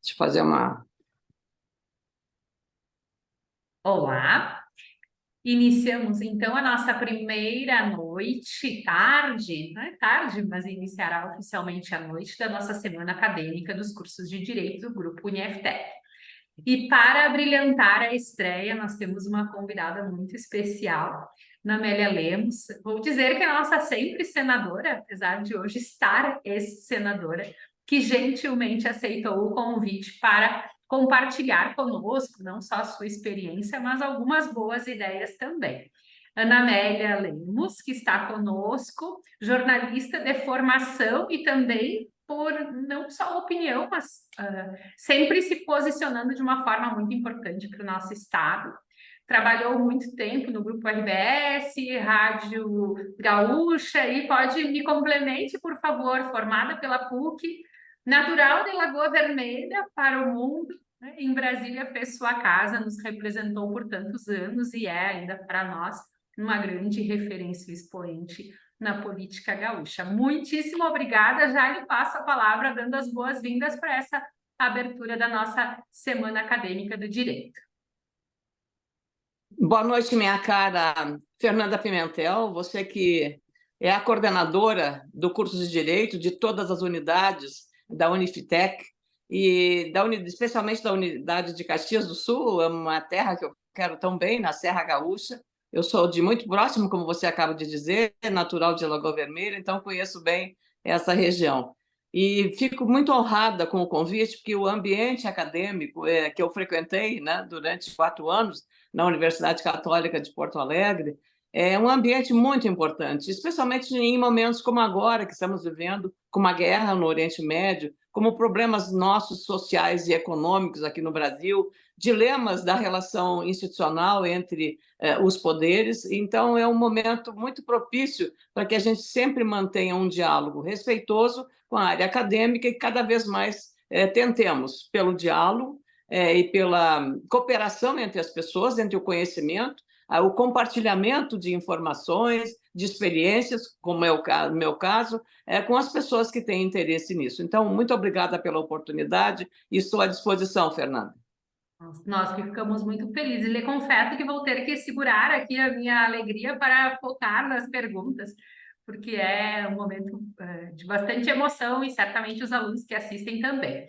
Deixa eu fazer uma... Olá, iniciamos então a nossa primeira noite, tarde, não é tarde, mas iniciará oficialmente a noite da nossa semana acadêmica dos cursos de Direito do Grupo UniFTech. E para brilhantar a estreia, nós temos uma convidada muito especial, Ana Amélia Lemos. Vou dizer que é a nossa sempre senadora, apesar de hoje estar ex-senadora, que gentilmente aceitou o convite para compartilhar conosco não só a sua experiência, mas algumas boas ideias também. Ana Amélia Lemos, que está conosco, jornalista de formação e também por não só opinião, mas sempre se posicionando de uma forma muito importante para o nosso estado. Trabalhou muito tempo no Grupo RBS, Rádio Gaúcha, e pode me complemente, por favor, formada pela PUC, natural de Lagoa Vermelha para o mundo, né? Em Brasília fez sua casa, nos representou por tantos anos e é ainda para nós uma grande referência e expoente na política gaúcha. Muitíssimo obrigada, já lhe passo a palavra, dando as boas-vindas para essa abertura da nossa Semana Acadêmica do Direito. Boa noite, minha cara Fernanda Pimentel, você que é a coordenadora do curso de Direito de todas as unidades da Uniftec e especialmente da unidade de Caxias do Sul, é uma terra que eu quero tão bem, na Serra Gaúcha. Eu sou de muito próximo, como você acaba de dizer, natural de Lagoa Vermelha, então conheço bem essa região. E fico muito honrada com o convite, porque o ambiente acadêmico que eu frequentei, né, durante 4 anos, na Universidade Católica de Porto Alegre, é um ambiente muito importante, especialmente em momentos como agora, que estamos vivendo, com uma guerra no Oriente Médio, como problemas nossos sociais e econômicos aqui no Brasil, dilemas da relação institucional entre os poderes. Então, é um momento muito propício para que a gente sempre mantenha um diálogo respeitoso com a área acadêmica e cada vez mais tentemos, pelo diálogo, e pela cooperação entre as pessoas, entre o conhecimento, o compartilhamento de informações, de experiências, como é o meu caso, com as pessoas que têm interesse nisso. Então, muito obrigada pela oportunidade e estou à disposição, Fernanda. Nós que ficamos muito felizes. Lhe confesso que vou ter que segurar aqui a minha alegria para focar nas perguntas, porque é um momento de bastante emoção e certamente os alunos que assistem também.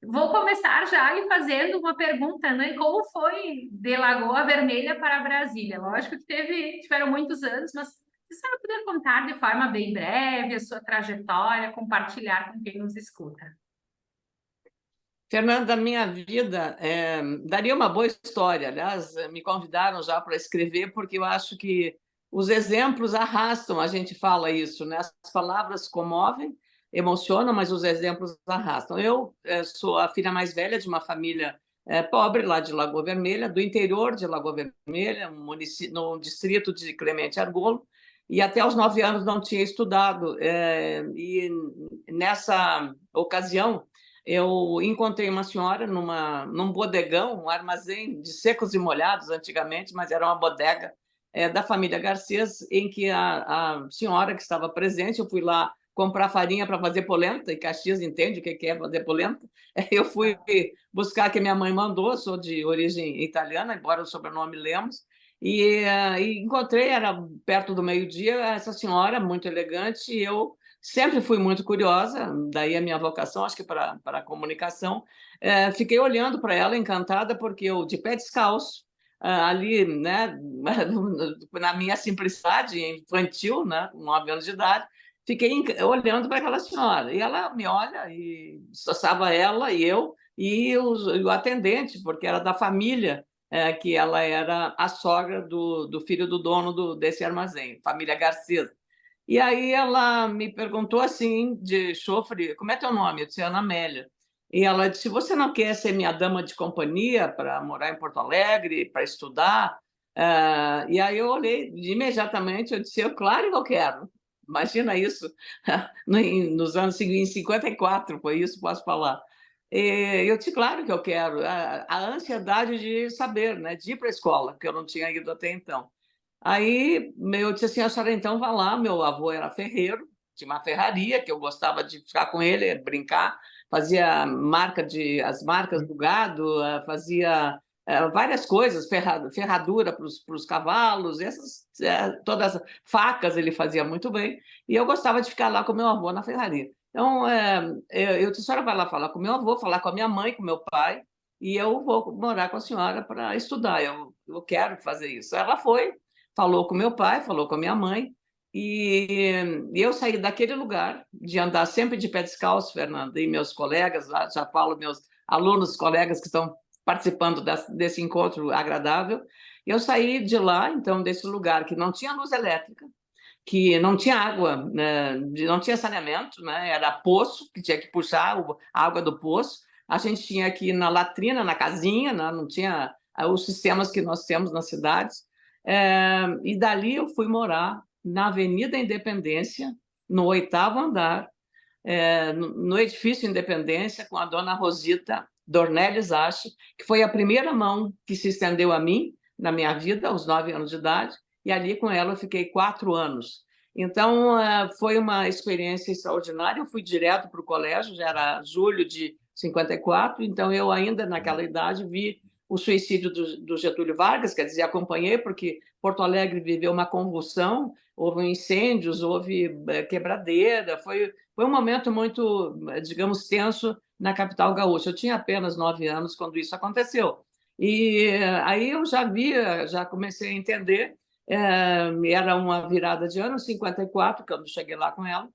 Vou começar já lhe fazendo uma pergunta, né? Como foi de Lagoa Vermelha para Brasília? Lógico que tiveram muitos anos, mas se você puder contar de forma bem breve a sua trajetória, compartilhar com quem nos escuta. Fernanda, a minha vida daria uma boa história. Aliás, me convidaram já para escrever, porque eu acho que os exemplos arrastam, a gente fala isso, né? As palavras comovem, emocionam, mas os exemplos arrastam. Eu sou a filha mais velha de uma família pobre, lá de Lagoa Vermelha, do interior de Lagoa Vermelha, no distrito de Clemente Argolo, e até os 9 anos não tinha estudado. E nessa ocasião, eu encontrei uma senhora num bodegão, um armazém de secos e molhados antigamente, mas era uma bodega da família Garcês, em que a senhora que estava presente, eu fui lá comprar farinha para fazer polenta, e Caxias entende o que é fazer polenta. Eu fui buscar que minha mãe mandou, sou de origem italiana, embora o sobrenome Lemos, e encontrei, era perto do meio-dia, essa senhora muito elegante, e eu sempre fui muito curiosa, daí a minha vocação, acho que para a comunicação. Fiquei olhando para ela, encantada, porque eu, de pé descalço, ali, né, na minha simplicidade infantil, né, com 9 anos de idade, fiquei olhando para aquela senhora. E ela me olha, e só estava ela e eu, e o atendente, porque era da família, que ela era a sogra do filho do dono desse armazém, família Garcês. E aí ela me perguntou assim, de chofre, como é teu nome? Eu disse, Ana Amélia. E ela disse, você não quer ser minha dama de companhia para morar em Porto Alegre, para estudar? E aí eu olhei imediatamente, eu disse, claro que eu quero. Imagina isso, nos anos em 54, foi isso, posso falar. E eu disse, claro que eu quero. A ansiedade de saber, né, de ir para a escola, porque eu não tinha ido até então. Aí eu disse assim, a senhora então vá lá, meu avô era ferreiro, tinha uma ferraria, que eu gostava de ficar com ele, brincar, fazia as marcas do gado, fazia várias coisas, ferradura para os cavalos, todas as facas ele fazia muito bem, e eu gostava de ficar lá com meu avô na ferraria. Então, a senhora vai lá falar com meu avô, falar com a minha mãe, com meu pai, e eu vou morar com a senhora para estudar, eu quero fazer isso. Ela foi, falou com meu pai, falou com a minha mãe, e eu saí daquele lugar, de andar sempre de pé descalço, Fernanda, e meus colegas, lá, já falo, meus alunos, colegas que estão participando desse encontro agradável, eu saí de lá, então, desse lugar que não tinha luz elétrica, que não tinha água, né, não tinha saneamento, né, era poço, que tinha que puxar a água do poço, a gente tinha aqui na latrina, na casinha, né, não tinha os sistemas que nós temos nas cidades, e dali eu fui morar na Avenida Independência, no 8º andar, no edifício Independência, com a dona Rosita Dornelles Ache, que foi a primeira mão que se estendeu a mim, na minha vida, aos 9 anos de idade, e ali com ela eu fiquei 4 anos. Então, foi uma experiência extraordinária, eu fui direto para o colégio, já era julho de 54, então eu ainda naquela idade vi o suicídio do Getúlio Vargas, quer dizer, acompanhei, porque Porto Alegre viveu uma convulsão, houve incêndios, houve quebradeira, foi um momento muito, digamos, tenso na capital gaúcha. Eu tinha apenas 9 anos quando isso aconteceu. E aí eu já comecei a entender, era uma virada de ano, 54, quando cheguei lá com ela.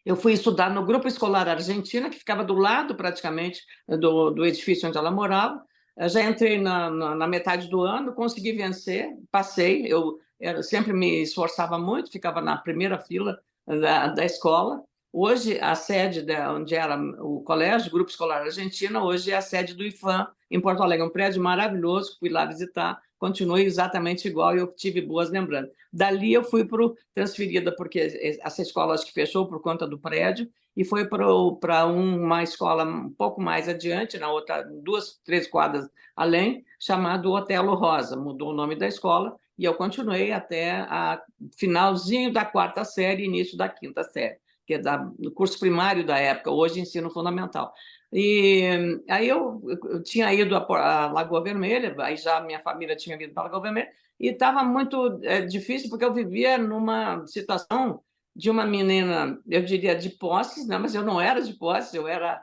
Eu fui estudar no Grupo Escolar Argentina, que ficava do lado, praticamente, do edifício onde ela morava. Eu já entrei na metade do ano, consegui vencer, passei. Eu sempre me esforçava muito, ficava na primeira fila da escola. Hoje, a sede onde era o colégio, o Grupo Escolar Argentina, hoje é a sede do IFAM, em Porto Alegre. Um prédio maravilhoso, fui lá visitar, continue exatamente igual e eu tive boas lembranças. Dali eu fui transferida, porque essa escola acho que fechou por conta do prédio, e foi para uma escola um pouco mais adiante, na outra, 2, 3 quadras além, chamado Otelo Rosa. Mudou o nome da escola, e eu continuei até a finalzinho da 4ª série, início da 5ª série, que é do curso primário da época, hoje ensino fundamental. E aí eu tinha ido à Lagoa Vermelha, aí já minha família tinha ido para a Lagoa Vermelha, e estava muito difícil, porque eu vivia numa situação de uma menina, eu diria, de posses, né? Mas eu não era de posses, eu era,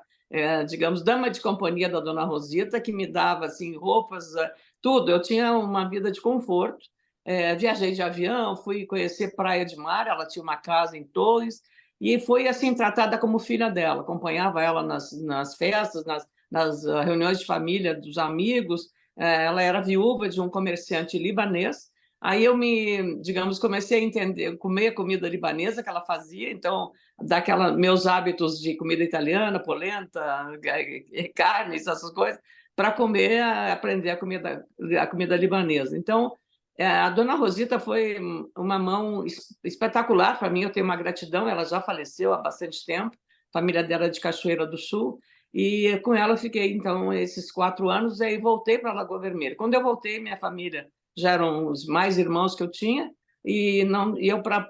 digamos, dama de companhia da dona Rosita, que me dava assim, roupas, tudo. Eu tinha uma vida de conforto, viajei de avião, fui conhecer Praia de Mar, ela tinha uma casa em Torres, e fui assim tratada como filha dela, acompanhava ela nas festas, nas reuniões de família dos amigos. Ela era viúva de um comerciante libanês. Aí eu digamos, comecei a entender, comer a comida libanesa que ela fazia, então meus hábitos de comida italiana, polenta, carne, essas coisas, para comer, aprender a comida libanesa. Então, a dona Rosita foi uma mão espetacular para mim, eu tenho uma gratidão, ela já faleceu há bastante tempo, a família dela é de Cachoeira do Sul, e com ela eu fiquei, então, esses 4 anos, e aí voltei para a Lagoa Vermelha. Quando eu voltei, minha família já eram os mais irmãos que eu tinha, e eu, para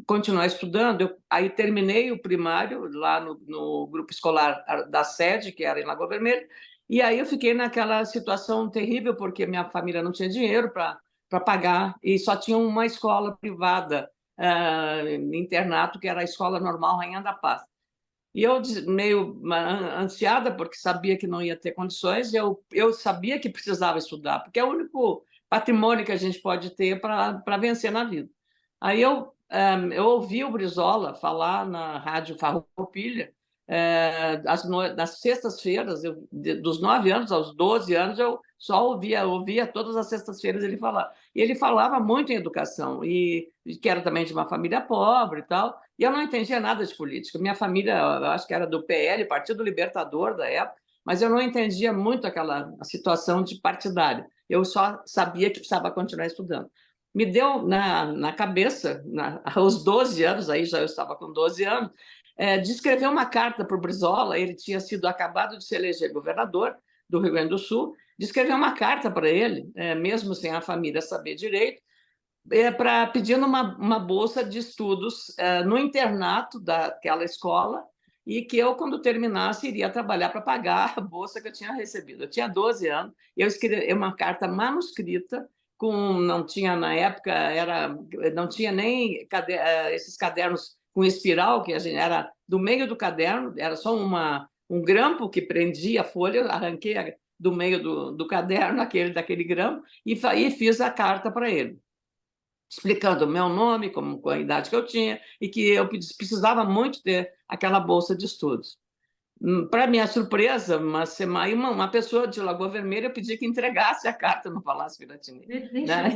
continuar estudando, aí terminei o primário lá no grupo escolar da sede, que era em Lagoa Vermelha, e aí eu fiquei naquela situação terrível, porque minha família não tinha dinheiro para pagar, e só tinha uma escola privada, internato, que era a Escola Normal Rainha da Paz. E eu, meio ansiada, porque sabia que não ia ter condições, eu sabia que precisava estudar, porque é o único patrimônio que a gente pode ter para vencer na vida. Aí eu ouvi o Brizola falar na Rádio Farroupilha, nas sextas-feiras, dos 9 anos aos 12 anos, eu só ouvia todas as sextas-feiras ele falar. E ele falava muito em educação, e que era também de uma família pobre e tal, e eu não entendia nada de política. Minha família, eu acho que era do PL, Partido Libertador da época, mas eu não entendia muito aquela situação de partidário. Eu só sabia que precisava continuar estudando. Me deu na cabeça, aos 12 anos, aí já eu estava com 12 anos, de escrever uma carta para o Brizola. Ele tinha acabado de se eleger governador do Rio Grande do Sul, de escrever uma carta para ele, mesmo sem a família saber direito, pedindo uma bolsa de estudos no internato daquela escola, e que eu, quando terminasse, iria trabalhar para pagar a bolsa que eu tinha recebido. Eu tinha 12 anos, eu escrevi uma carta manuscrita, não tinha na época, não tinha nem esses cadernos com espiral, que a gente era do meio do caderno, era só um grampo que prendia a folha, arranquei do meio do caderno daquele grampo e fiz a carta para ele, explicando o meu nome, com a idade que eu tinha, e que eu precisava muito ter aquela bolsa de estudos. Para minha surpresa, uma pessoa de Lagoa Vermelha pediu que entregasse a carta no Palácio Piratini, né?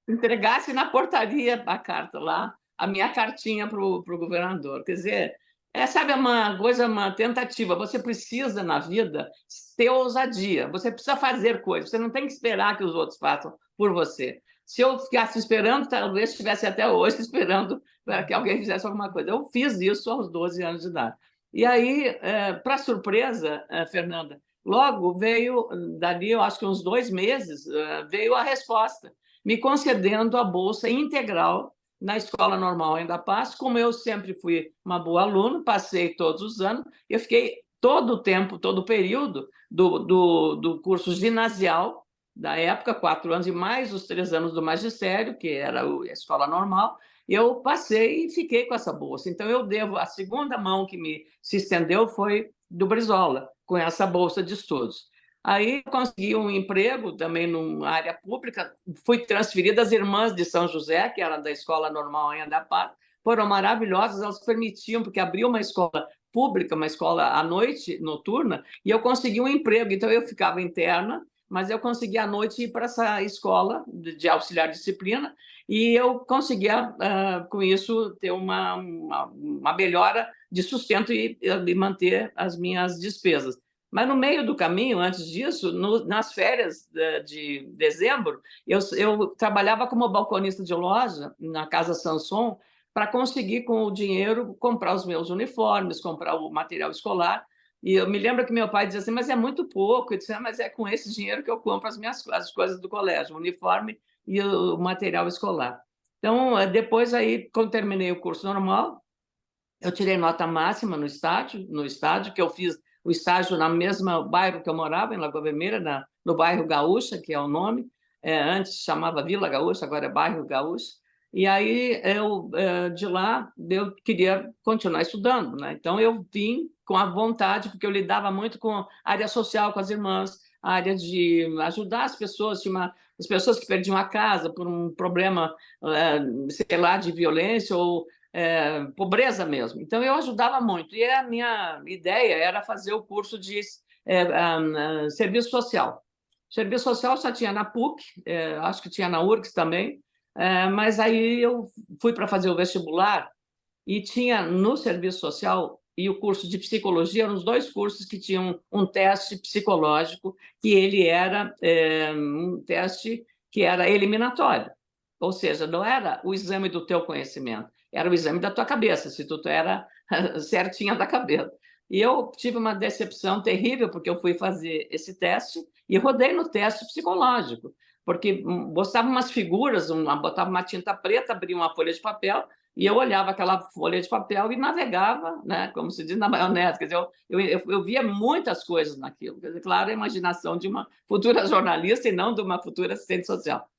Entregasse na portaria a carta lá, a minha cartinha para o governador. Quer dizer, sabe, uma tentativa. Você precisa, na vida, ter ousadia. Você precisa fazer coisas. Você não tem que esperar que os outros façam por você. Se eu ficasse esperando, talvez estivesse até hoje esperando que alguém fizesse alguma coisa. Eu fiz isso aos 12 anos de idade. E aí, para surpresa, Fernanda, logo veio, dali, eu acho que uns 2 meses, veio a resposta, me concedendo a bolsa integral na Escola Normal em da Paz. Como eu sempre fui uma boa aluna, passei todos os anos, eu fiquei todo o tempo, todo o período do curso ginasial da época, 4 anos, e mais os 3 anos do magistério, que era a Escola Normal, eu passei e fiquei com essa bolsa. Então, eu devo, a segunda mão que se estendeu foi do Brizola, com essa bolsa de estudos. Aí consegui um emprego também numa área pública, fui transferida. As irmãs de São José, que eram da Escola Normal em Andapá, foram maravilhosas, elas permitiam, porque abriu uma escola pública, uma escola à noite, noturna, e eu consegui um emprego. Então, eu ficava interna, mas eu consegui à noite ir para essa escola de auxiliar de disciplina, e eu conseguia, com isso, ter uma melhora de sustento e manter as minhas despesas. Mas no meio do caminho, antes disso, nas férias de dezembro, eu trabalhava como balconista de loja na Casa Sanson para conseguir, com o dinheiro, comprar os meus uniformes, comprar o material escolar. E eu me lembro que meu pai dizia assim, mas é muito pouco. Eu disse, mas é com esse dinheiro que eu compro as coisas do colégio, o uniforme e o material escolar. Então, depois, aí, quando terminei o curso normal, eu tirei nota máxima no estágio, que eu fiz o estágio no mesmo bairro que eu morava, em Lagoa Vermelha, no bairro Gaúcha, que é o nome. Antes chamava Vila Gaúcha, agora é bairro Gaúcha. E aí, de lá, eu queria continuar estudando, né? Então, eu vim com a vontade, porque eu lidava muito com a área social, com as irmãs, a área de ajudar as pessoas, as pessoas que perdiam a casa por um problema, sei lá, de violência ou pobreza mesmo. Então, eu ajudava muito. E a minha ideia era fazer o curso de serviço social. Serviço social só tinha na PUC, acho que tinha na URGS também, mas aí eu fui para fazer o vestibular e tinha no serviço social e o curso de psicologia, eram os 2 cursos que tinham um teste psicológico, que ele era um teste que era eliminatório. Ou seja, não era o exame do teu conhecimento, era o exame da tua cabeça, se tu era certinha da cabeça. E eu tive uma decepção terrível, porque eu fui fazer esse teste e rodei no teste psicológico, porque botava umas figuras, botava uma tinta preta, abria uma folha de papel, e eu olhava aquela folha de papel e navegava, né, como se diz, na maionese. Quer dizer, eu via muitas coisas naquilo. Quer dizer, claro, a imaginação de uma futura jornalista e não de uma futura assistente social.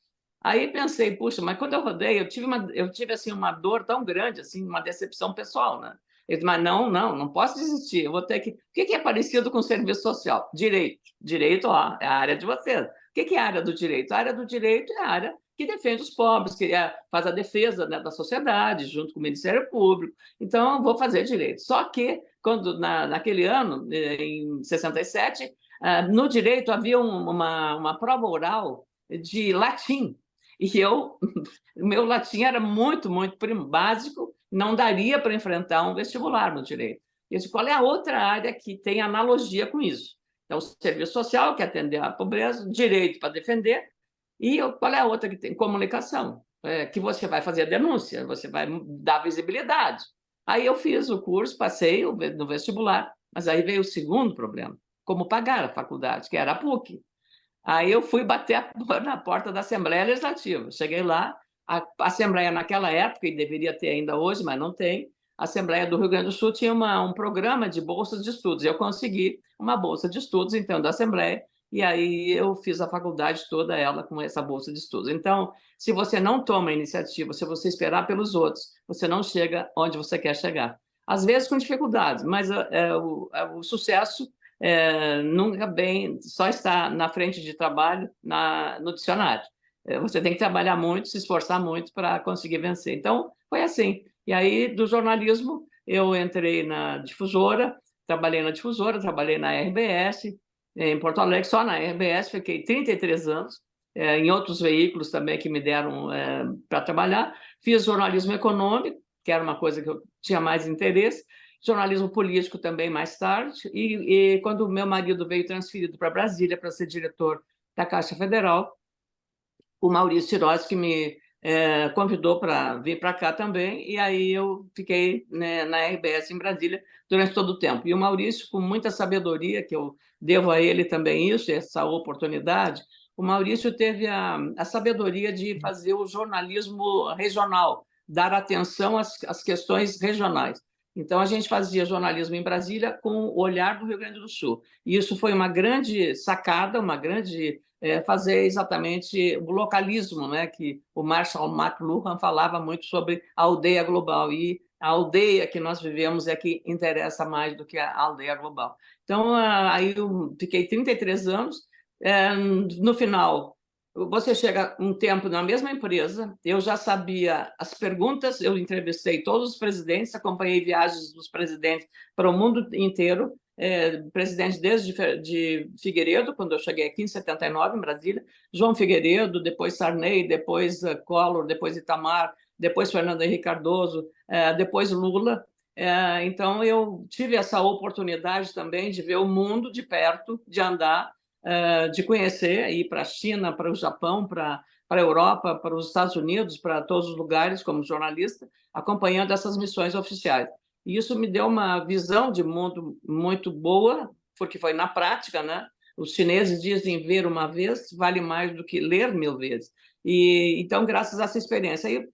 Aí pensei, puxa, mas quando eu rodei, eu tive assim, uma dor tão grande, assim, uma decepção pessoal, né? Eu disse, mas não posso desistir, eu vou ter que... O que é parecido com serviço social? Direito. Direito, ó, é a área de vocês. O que é a área do direito? A área do direito é a área que defende os pobres, que faz a defesa, né, da sociedade, junto com o Ministério Público. Então, eu vou fazer direito. Só que, naquele ano, em 67, no direito havia uma prova oral de latim. E o meu latim era muito, muito básico, não daria para enfrentar um vestibular no direito. Eu disse, qual é a outra área que tem analogia com isso? Então, o serviço social, que é atender à pobreza, direito para defender, e qual é a outra que tem? Comunicação, que você vai fazer a denúncia, você vai dar visibilidade. Aí eu fiz o curso, passei no vestibular, mas aí veio o segundo problema, como pagar a faculdade, que era a PUC. Aí eu fui bater na porta da Assembleia Legislativa. Cheguei lá, a Assembleia naquela época, e deveria ter ainda hoje, mas não tem, a Assembleia do Rio Grande do Sul tinha um programa de bolsas de estudos. Eu consegui uma bolsa de estudos, então, da Assembleia, e aí eu fiz a faculdade toda ela com essa bolsa de estudos. Então, se você não toma a iniciativa, se você esperar pelos outros, você não chega onde você quer chegar. Às vezes com dificuldades, mas o sucesso nunca bem só está na frente de trabalho no dicionário. Você tem que trabalhar muito, se esforçar muito para conseguir vencer. Então, foi assim. E aí, do jornalismo, eu entrei na difusora, trabalhei na RBS, em Porto Alegre, só na RBS, fiquei 33 anos, em outros veículos também que me deram para trabalhar. Fiz jornalismo econômico, que era uma coisa que eu tinha mais interesse, jornalismo político também mais tarde, e quando meu marido veio transferido para Brasília para ser diretor da Caixa Federal, o Maurício Tirossi que me convidou para vir para cá também, e aí eu fiquei, né, na RBS em Brasília durante todo o tempo. E o Maurício, com muita sabedoria, que eu devo a ele também isso, essa oportunidade, o Maurício teve a sabedoria de fazer o jornalismo regional, dar atenção às questões regionais. Então, a gente fazia jornalismo em Brasília com o olhar do Rio Grande do Sul. E isso foi uma grande sacada, uma grande fazer exatamente o localismo, né, que o Marshall McLuhan falava muito sobre a aldeia global, e a aldeia que nós vivemos é que interessa mais do que a aldeia global. Então, aí eu fiquei 33 anos, no final, você chega um tempo na mesma empresa, eu já sabia as perguntas, eu entrevistei todos os presidentes, acompanhei viagens dos presidentes para o mundo inteiro, presidente desde de Figueiredo, quando eu cheguei aqui em 79, em Brasília, João Figueiredo, depois Sarney, depois Collor, depois Itamar, depois Fernando Henrique Cardoso, depois Lula. Então, eu tive essa oportunidade também de ver o mundo de perto, de andar, de conhecer, ir para a China, para o Japão, para a Europa, para os Estados Unidos, para todos os lugares como jornalista, acompanhando essas missões oficiais. E isso me deu uma visão de mundo muito boa, porque foi na prática, né? Os chineses dizem ver uma vez vale mais do que ler 1000 vezes. E então, graças a essa experiência, aí,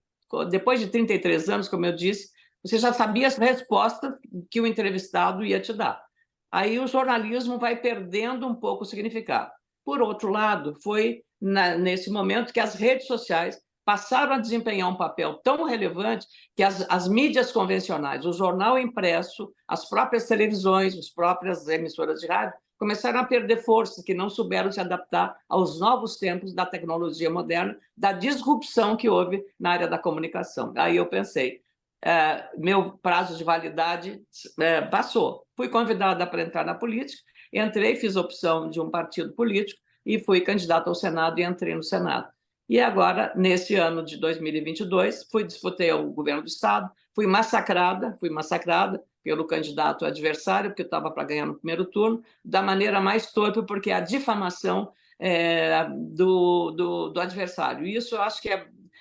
depois de 33 anos, como eu disse, você já sabia as respostas que o entrevistado ia te dar. Aí o jornalismo vai perdendo um pouco o significado. Por outro lado, foi nesse momento que as redes sociais passaram a desempenhar um papel tão relevante que as mídias convencionais, o jornal impresso, as próprias televisões, as próprias emissoras de rádio, começaram a perder força, que não souberam se adaptar aos novos tempos da tecnologia moderna, da disrupção que houve na área da comunicação. Aí eu pensei, meu prazo de validade passou. Fui convidada para entrar na política, entrei, fiz opção de um partido político e fui candidata ao Senado e entrei no Senado. E agora, nesse ano de 2022, disputei o governo do Estado, fui massacrada pelo candidato adversário, porque eu estava para ganhar no primeiro turno, da maneira mais torpe, porque é a difamação do adversário. E isso eu acho que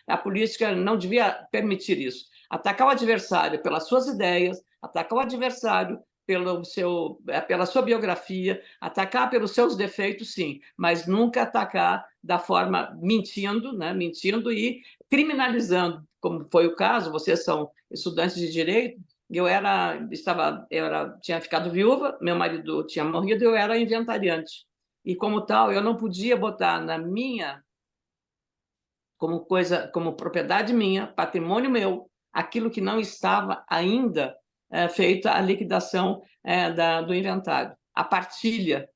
a política não devia permitir isso. Atacar o adversário pelas suas ideias, atacar o adversário pela sua biografia, atacar pelos seus defeitos, sim, mas nunca atacar da forma mentindo, né? Mentindo e criminalizando, como foi o caso. Vocês são estudantes de direito. Eu tinha ficado viúva, meu marido tinha morrido, eu era inventariante. E, como tal, eu não podia botar na minha, como propriedade minha, patrimônio meu, aquilo que não estava ainda feita a liquidação do inventário, a partilha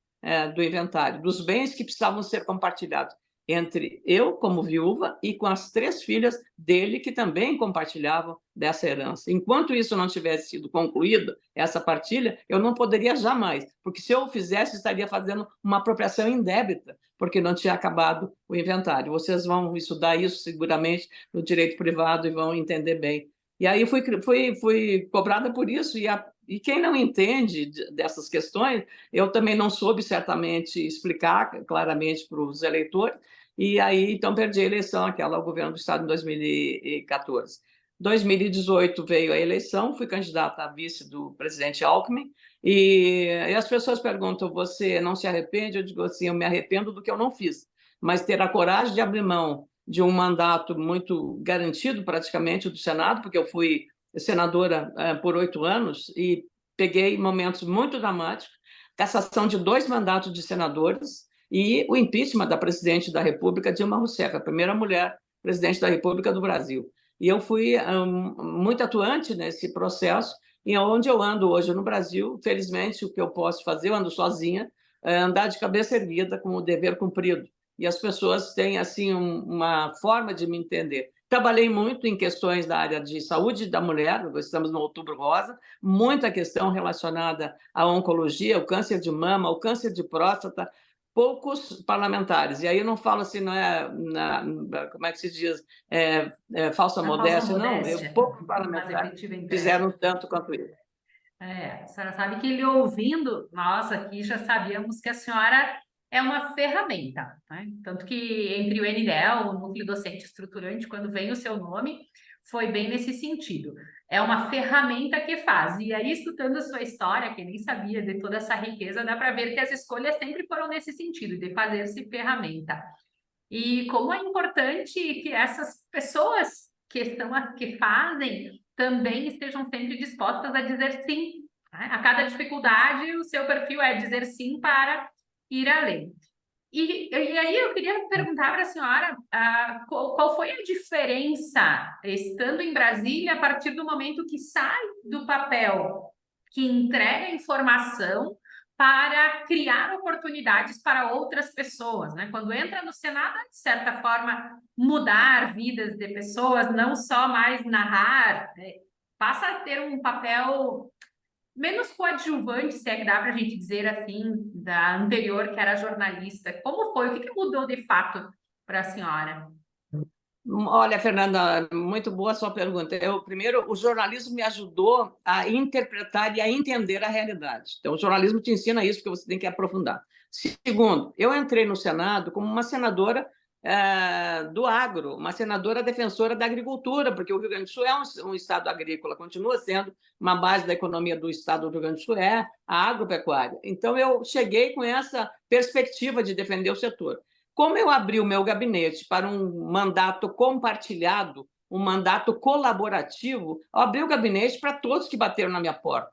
do inventário, dos bens que precisavam ser compartilhados entre eu, como viúva, e com as 3 filhas dele, que também compartilhavam dessa herança. Enquanto isso não tivesse sido concluído, essa partilha, eu não poderia jamais, porque se eu o fizesse, estaria fazendo uma apropriação indébita, porque não tinha acabado o inventário. Vocês vão estudar isso seguramente no direito privado e vão entender bem. E aí fui cobrada por isso, e quem não entende dessas questões, eu também não soube certamente explicar claramente para os eleitores, e aí então perdi a eleição, aquela ao governo do Estado em 2014. 2018 veio a eleição, fui candidata a vice do presidente Alckmin, e as pessoas perguntam, você não se arrepende? Eu digo assim, eu me arrependo do que eu não fiz, mas ter a coragem de abrir mão de um mandato muito garantido, praticamente, do Senado, porque eu fui senadora por 8 anos e peguei momentos muito dramáticos, cassação de 2 mandatos de senadores e o impeachment da presidente da República, Dilma Rousseff, a primeira mulher presidente da República do Brasil. E eu fui muito atuante nesse processo, e onde eu ando hoje no Brasil, felizmente, o que eu posso fazer, eu ando sozinha, andar de cabeça erguida com o dever cumprido. E as pessoas têm assim uma forma de me entender. Trabalhei muito em questões da área de saúde da mulher, estamos no Outubro Rosa, muita questão relacionada à oncologia, o câncer de mama, o câncer de próstata, poucos parlamentares. E aí eu não falo assim, não é, como é que se diz, falsa modéstia, não, poucos parlamentares fizeram tanto quanto isso. A senhora sabe que ele ouvindo, nós aqui já sabíamos que a senhora é uma ferramenta, né? Tanto que entre o NDEL, o Núcleo Docente Estruturante, quando vem o seu nome, foi bem nesse sentido. É uma ferramenta que faz. E aí, escutando a sua história, que nem sabia de toda essa riqueza, dá para ver que as escolhas sempre foram nesse sentido, de fazer-se ferramenta. E como é importante que essas pessoas que fazem também estejam sempre dispostas a dizer sim, né? A cada dificuldade, o seu perfil é dizer sim para ir além. E aí eu queria perguntar para a senhora qual foi a diferença, estando em Brasília, a partir do momento que sai do papel, que entrega informação para criar oportunidades para outras pessoas, né? Quando entra no Senado, de certa forma, mudar vidas de pessoas, não só mais narrar, né? Passa a ter um papel menos coadjuvante, se é que dá para a gente dizer assim, da anterior, que era jornalista. Como foi? O que mudou de fato para a senhora? Olha, Fernanda, muito boa a sua pergunta. Primeiro, o jornalismo me ajudou a interpretar e a entender a realidade. Então, o jornalismo te ensina isso, porque você tem que aprofundar. Segundo, eu entrei no Senado como uma senadora do agro, uma senadora defensora da agricultura, porque o Rio Grande do Sul é um estado agrícola, continua sendo uma base da economia do estado do Rio Grande do Sul, é a agropecuária. Então, eu cheguei com essa perspectiva de defender o setor. Como eu abri o meu gabinete para um mandato compartilhado, um mandato colaborativo, eu abri o gabinete para todos que bateram na minha porta.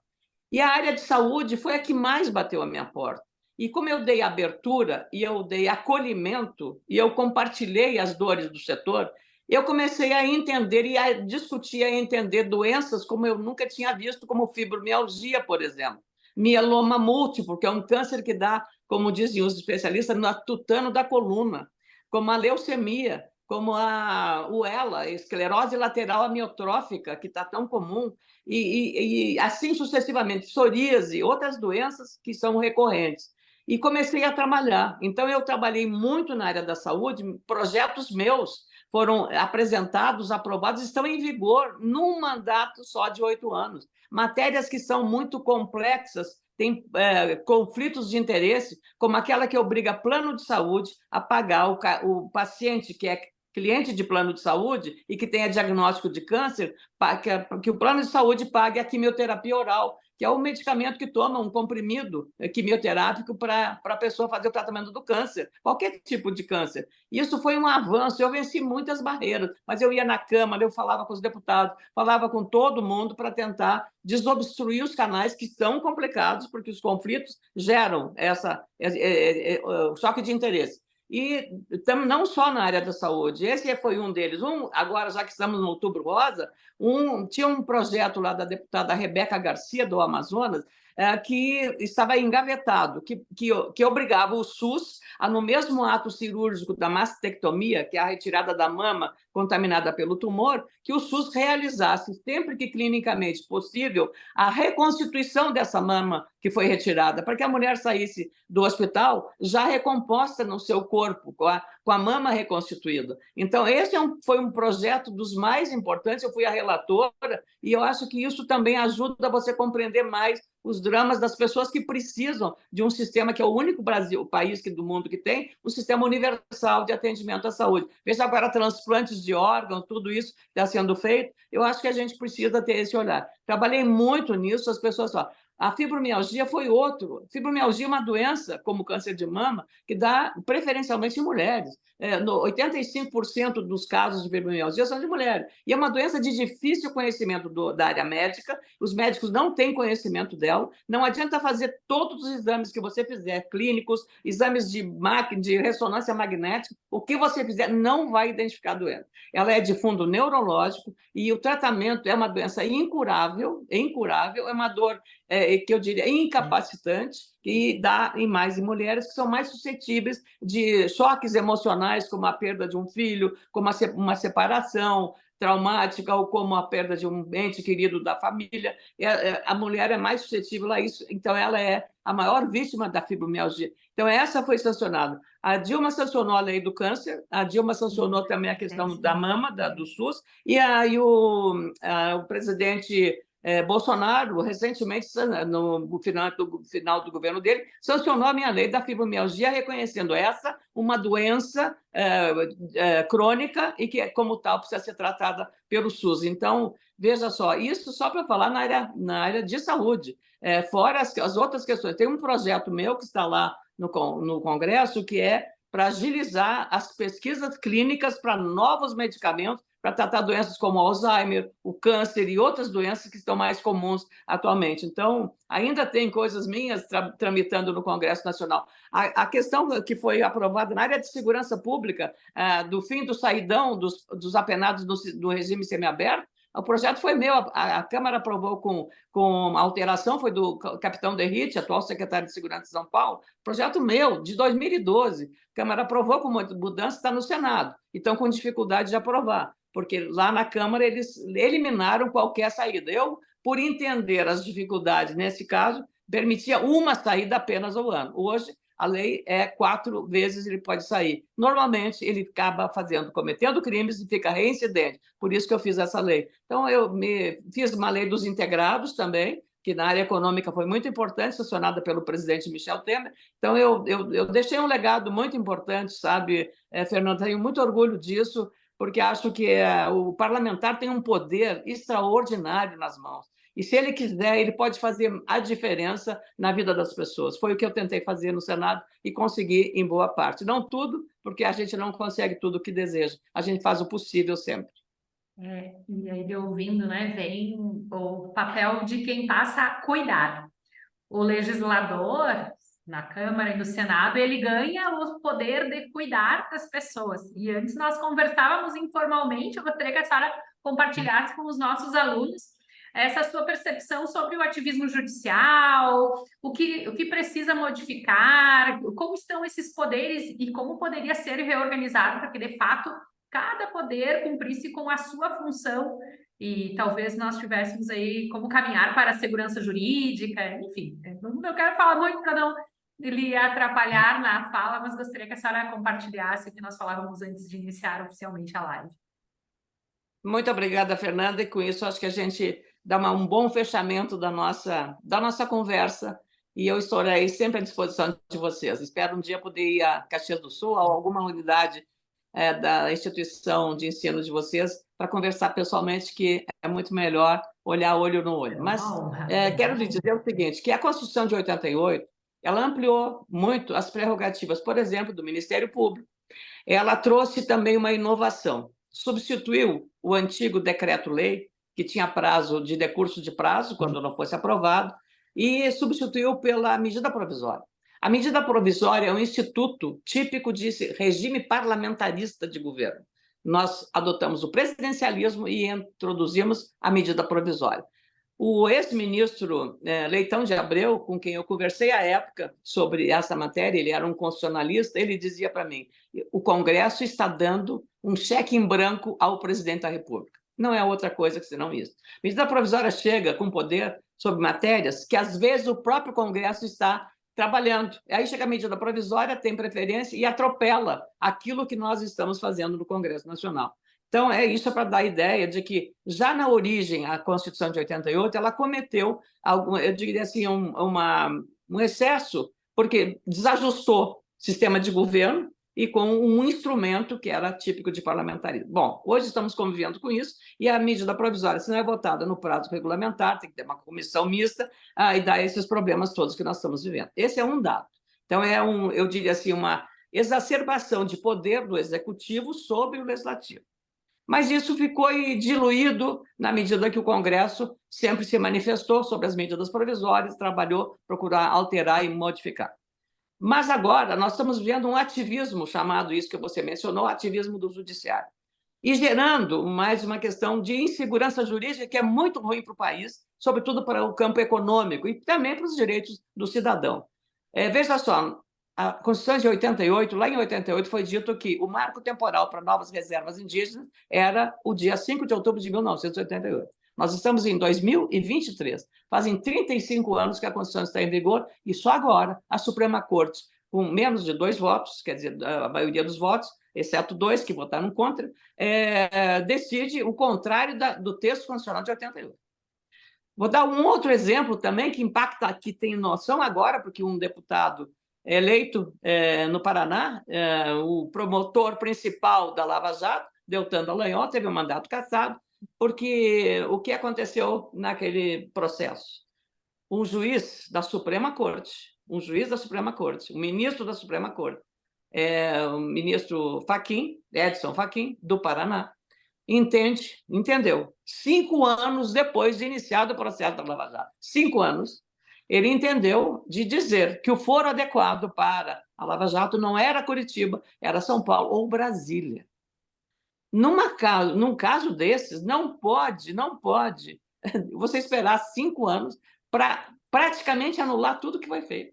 E a área de saúde foi a que mais bateu a minha porta. E como eu dei abertura e eu dei acolhimento e eu compartilhei as dores do setor, eu comecei a entender e a discutir, a entender doenças como eu nunca tinha visto, como fibromialgia, por exemplo. Mieloma múltiplo, que é um câncer que dá, como dizem os especialistas, no tutano da coluna, como a leucemia, como a ELA, esclerose lateral amiotrófica, que está tão comum, e assim sucessivamente, psoríase, outras doenças que são recorrentes. E comecei a trabalhar. Então, eu trabalhei muito na área da saúde, projetos meus foram apresentados, aprovados, estão em vigor num mandato só de 8 anos. Matérias que são muito complexas, tem conflitos de interesse, como aquela que obriga plano de saúde a pagar o paciente que é cliente de plano de saúde e que tenha diagnóstico de câncer, que o plano de saúde pague a quimioterapia oral, que é o medicamento que toma, um comprimido quimioterápico para a pessoa fazer o tratamento do câncer, qualquer tipo de câncer. Isso foi um avanço, eu venci muitas barreiras, mas eu ia na Câmara, eu falava com os deputados, falava com todo mundo para tentar desobstruir os canais que são complicados, porque os conflitos geram choque de interesse. E não só na área da saúde, esse foi um deles. Agora, já que estamos no Outubro Rosa, tinha um projeto lá da deputada Rebeca Garcia, do Amazonas, que estava engavetado, que obrigava o SUS a, no mesmo ato cirúrgico da mastectomia, que é a retirada da mama contaminada pelo tumor, que o SUS realizasse, sempre que clinicamente possível, a reconstituição dessa mama que foi retirada, para que a mulher saísse do hospital já recomposta no seu corpo, com a mama reconstituída. Então, esse foi um projeto dos mais importantes, eu fui a relatora, e eu acho que isso também ajuda você a compreender mais os dramas das pessoas que precisam de um sistema que é o único país do mundo que tem, um sistema universal de atendimento à saúde. Veja agora transplantes de órgãos, tudo isso está sendo feito, eu acho que a gente precisa ter esse olhar. Trabalhei muito nisso, as pessoas falam, A fibromialgia foi outro. Fibromialgia é uma doença, como o câncer de mama, que dá preferencialmente em mulheres. 85% dos casos de fibromialgia são de mulheres. E é uma doença de difícil conhecimento da área médica, os médicos não têm conhecimento dela, não adianta fazer todos os exames que você fizer, clínicos, exames de ressonância magnética, o que você fizer não vai identificar a doença. Ela é de fundo neurológico e o tratamento é uma doença incurável, é uma dor que eu diria incapacitante, que dá em mulheres que são mais suscetíveis de choques emocionais, como a perda de um filho, como uma separação traumática ou como a perda de um ente querido da família. A mulher é mais suscetível a isso, então ela é a maior vítima da fibromialgia. Então, essa foi sancionada. A Dilma sancionou a lei do câncer, a Dilma sancionou também a questão da mama, do SUS, e o presidente Bolsonaro, recentemente, no final do governo dele, sancionou a minha lei da fibromialgia, reconhecendo essa uma doença crônica e que, como tal, precisa ser tratada pelo SUS. Então, veja só, isso só para falar na área de saúde, fora as outras questões. Tem um projeto meu que está lá no Congresso, que é para agilizar as pesquisas clínicas para novos medicamentos para tratar doenças como Alzheimer, o câncer e outras doenças que estão mais comuns atualmente. Então, ainda tem coisas minhas tramitando no Congresso Nacional. A questão que foi aprovada na área de segurança pública, do fim do saidão dos apenados do regime semiaberto, o projeto foi meu, a Câmara aprovou com alteração, foi do capitão Derrite, atual secretário de Segurança de São Paulo, projeto meu, de 2012. A Câmara aprovou com muita mudança, está no Senado, e estão com dificuldade de aprovar, porque lá na Câmara eles eliminaram qualquer saída. Eu, por entender as dificuldades nesse caso, permitia uma saída apenas ao ano. Hoje, a lei é 4 vezes ele pode sair. Normalmente, ele acaba cometendo crimes e fica reincidente. Por isso que eu fiz essa lei. Então, eu fiz uma lei dos integrados também, que na área econômica foi muito importante, sancionada pelo presidente Michel Temer. Então, eu deixei um legado muito importante, sabe, Fernando? Tenho muito orgulho disso, porque acho que o parlamentar tem um poder extraordinário nas mãos. E se ele quiser, ele pode fazer a diferença na vida das pessoas. Foi o que eu tentei fazer no Senado e consegui em boa parte. Não tudo, porque a gente não consegue tudo o que deseja. A gente faz o possível sempre. E aí, ouvindo, né, vem o papel de quem passa a cuidar. O legislador, na Câmara e no Senado, ele ganha o poder de cuidar das pessoas. E antes nós conversávamos informalmente, eu gostaria que a senhora compartilhasse com os nossos alunos essa sua percepção sobre o ativismo judicial, o que precisa modificar, como estão esses poderes e como poderia ser reorganizado para que, de fato, cada poder cumprisse com a sua função e talvez nós tivéssemos aí como caminhar para a segurança jurídica, enfim. Eu quero falar muito para não lhe atrapalhar na fala, mas gostaria que a senhora compartilhasse o que nós falávamos antes de iniciar oficialmente a live. Muito obrigada, Fernanda, e com isso acho que a gente dá um bom fechamento da nossa conversa, e eu estarei sempre à disposição de vocês. Espero um dia poder ir a Caxias do Sul, ou alguma unidade da instituição de ensino de vocês, para conversar pessoalmente, que é muito melhor olhar olho no olho. Mas quero lhe dizer o seguinte, que a Constituição de 88, ela ampliou muito as prerrogativas, por exemplo, do Ministério Público. Ela trouxe também uma inovação, substituiu o antigo decreto-lei, que tinha prazo de decurso de prazo, quando não fosse aprovado, e substituiu pela medida provisória. A medida provisória é um instituto típico de regime parlamentarista de governo. Nós adotamos o presidencialismo e introduzimos a medida provisória. O ex-ministro Leitão de Abreu, com quem eu conversei à época sobre essa matéria, ele era um constitucionalista, ele dizia para mim: o Congresso está dando um cheque em branco ao presidente da República. Não é outra coisa que senão isso. A medida provisória chega com poder sobre matérias que, às vezes, o próprio Congresso está trabalhando. Aí chega a medida provisória, tem preferência e atropela aquilo que nós estamos fazendo no Congresso Nacional. Então, isso para dar a ideia de que, já na origem, a Constituição de 88, ela cometeu, eu diria assim, um excesso, porque desajustou o sistema de governo, e com um instrumento que era típico de parlamentarismo. Bom, hoje estamos convivendo com isso, e a medida provisória, se não é votada no prazo regulamentar, tem que ter uma comissão mista, e dá esses problemas todos que nós estamos vivendo. Esse é um dado. Então, eu diria assim, uma exacerbação de poder do executivo sobre o legislativo. Mas isso ficou diluído na medida que o Congresso sempre se manifestou sobre as medidas provisórias, trabalhou, procurar alterar e modificar. Mas agora nós estamos vendo um ativismo, chamado isso que você mencionou, ativismo do judiciário, e gerando mais uma questão de insegurança jurídica que é muito ruim para o país, sobretudo para o campo econômico e também para os direitos do cidadão. Veja só, a Constituição de 88, lá em 88, foi dito que o marco temporal para novas reservas indígenas era o dia 5 de outubro de 1988. Nós estamos em 2023, fazem 35 anos que a Constituição está em vigor, e só agora a Suprema Corte, com menos de 2 votos, quer dizer, a maioria dos votos, exceto 2 que votaram contra, decide o contrário do texto constitucional de 88. Vou dar um outro exemplo também que impacta, que tem noção agora, porque um deputado eleito no Paraná, o promotor principal da Lava Jato, Deltan Dallagnol, teve um mandato cassado, porque o que aconteceu naquele processo? Um juiz da Suprema Corte, um ministro da Suprema Corte, o ministro Fachin, Edson Fachin, do Paraná, entendeu, 5 anos depois de iniciado o processo da Lava Jato, 5 anos, ele entendeu de dizer que o foro adequado para a Lava Jato não era Curitiba, era São Paulo ou Brasília. Num caso desses, não pode você esperar 5 anos para praticamente anular tudo que foi feito.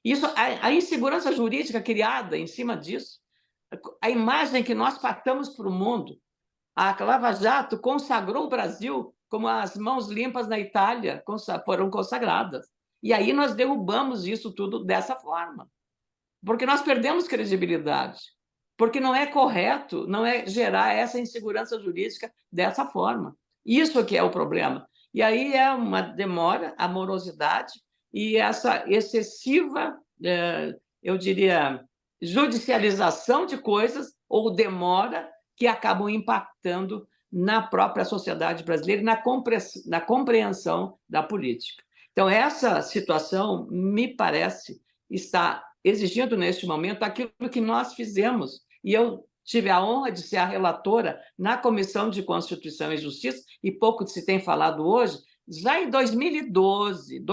Isso, a insegurança jurídica criada em cima disso, a imagem que nós passamos para o mundo, a Lava Jato consagrou o Brasil como as mãos limpas na Itália foram consagradas. E aí nós derrubamos isso tudo dessa forma, porque nós perdemos credibilidade, porque não é correto, não é gerar essa insegurança jurídica dessa forma. Isso que é o problema. E aí é uma demora, a morosidade e essa excessiva, eu diria, judicialização de coisas ou demora que acabam impactando na própria sociedade brasileira e na compreensão da política. Então, essa situação, me parece, está exigindo, neste momento, aquilo que nós fizemos. E eu tive a honra de ser a relatora na Comissão de Constituição e Justiça, e pouco se tem falado hoje, já em 2012,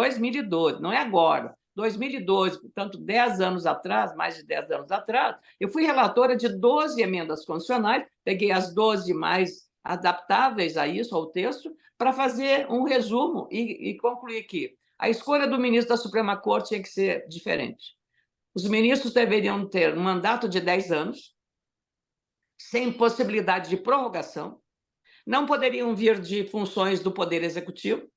não é agora, 2012, portanto, 10 anos atrás, mais de 10 anos atrás, eu fui relatora de 12 emendas constitucionais, peguei as 12 mais adaptáveis a isso, ao texto, para fazer um resumo e concluir que a escolha do ministro da Suprema Corte tinha que ser diferente. Os ministros deveriam ter um mandato de 10 anos, sem possibilidade de prorrogação, não poderiam vir de funções do Poder Executivo.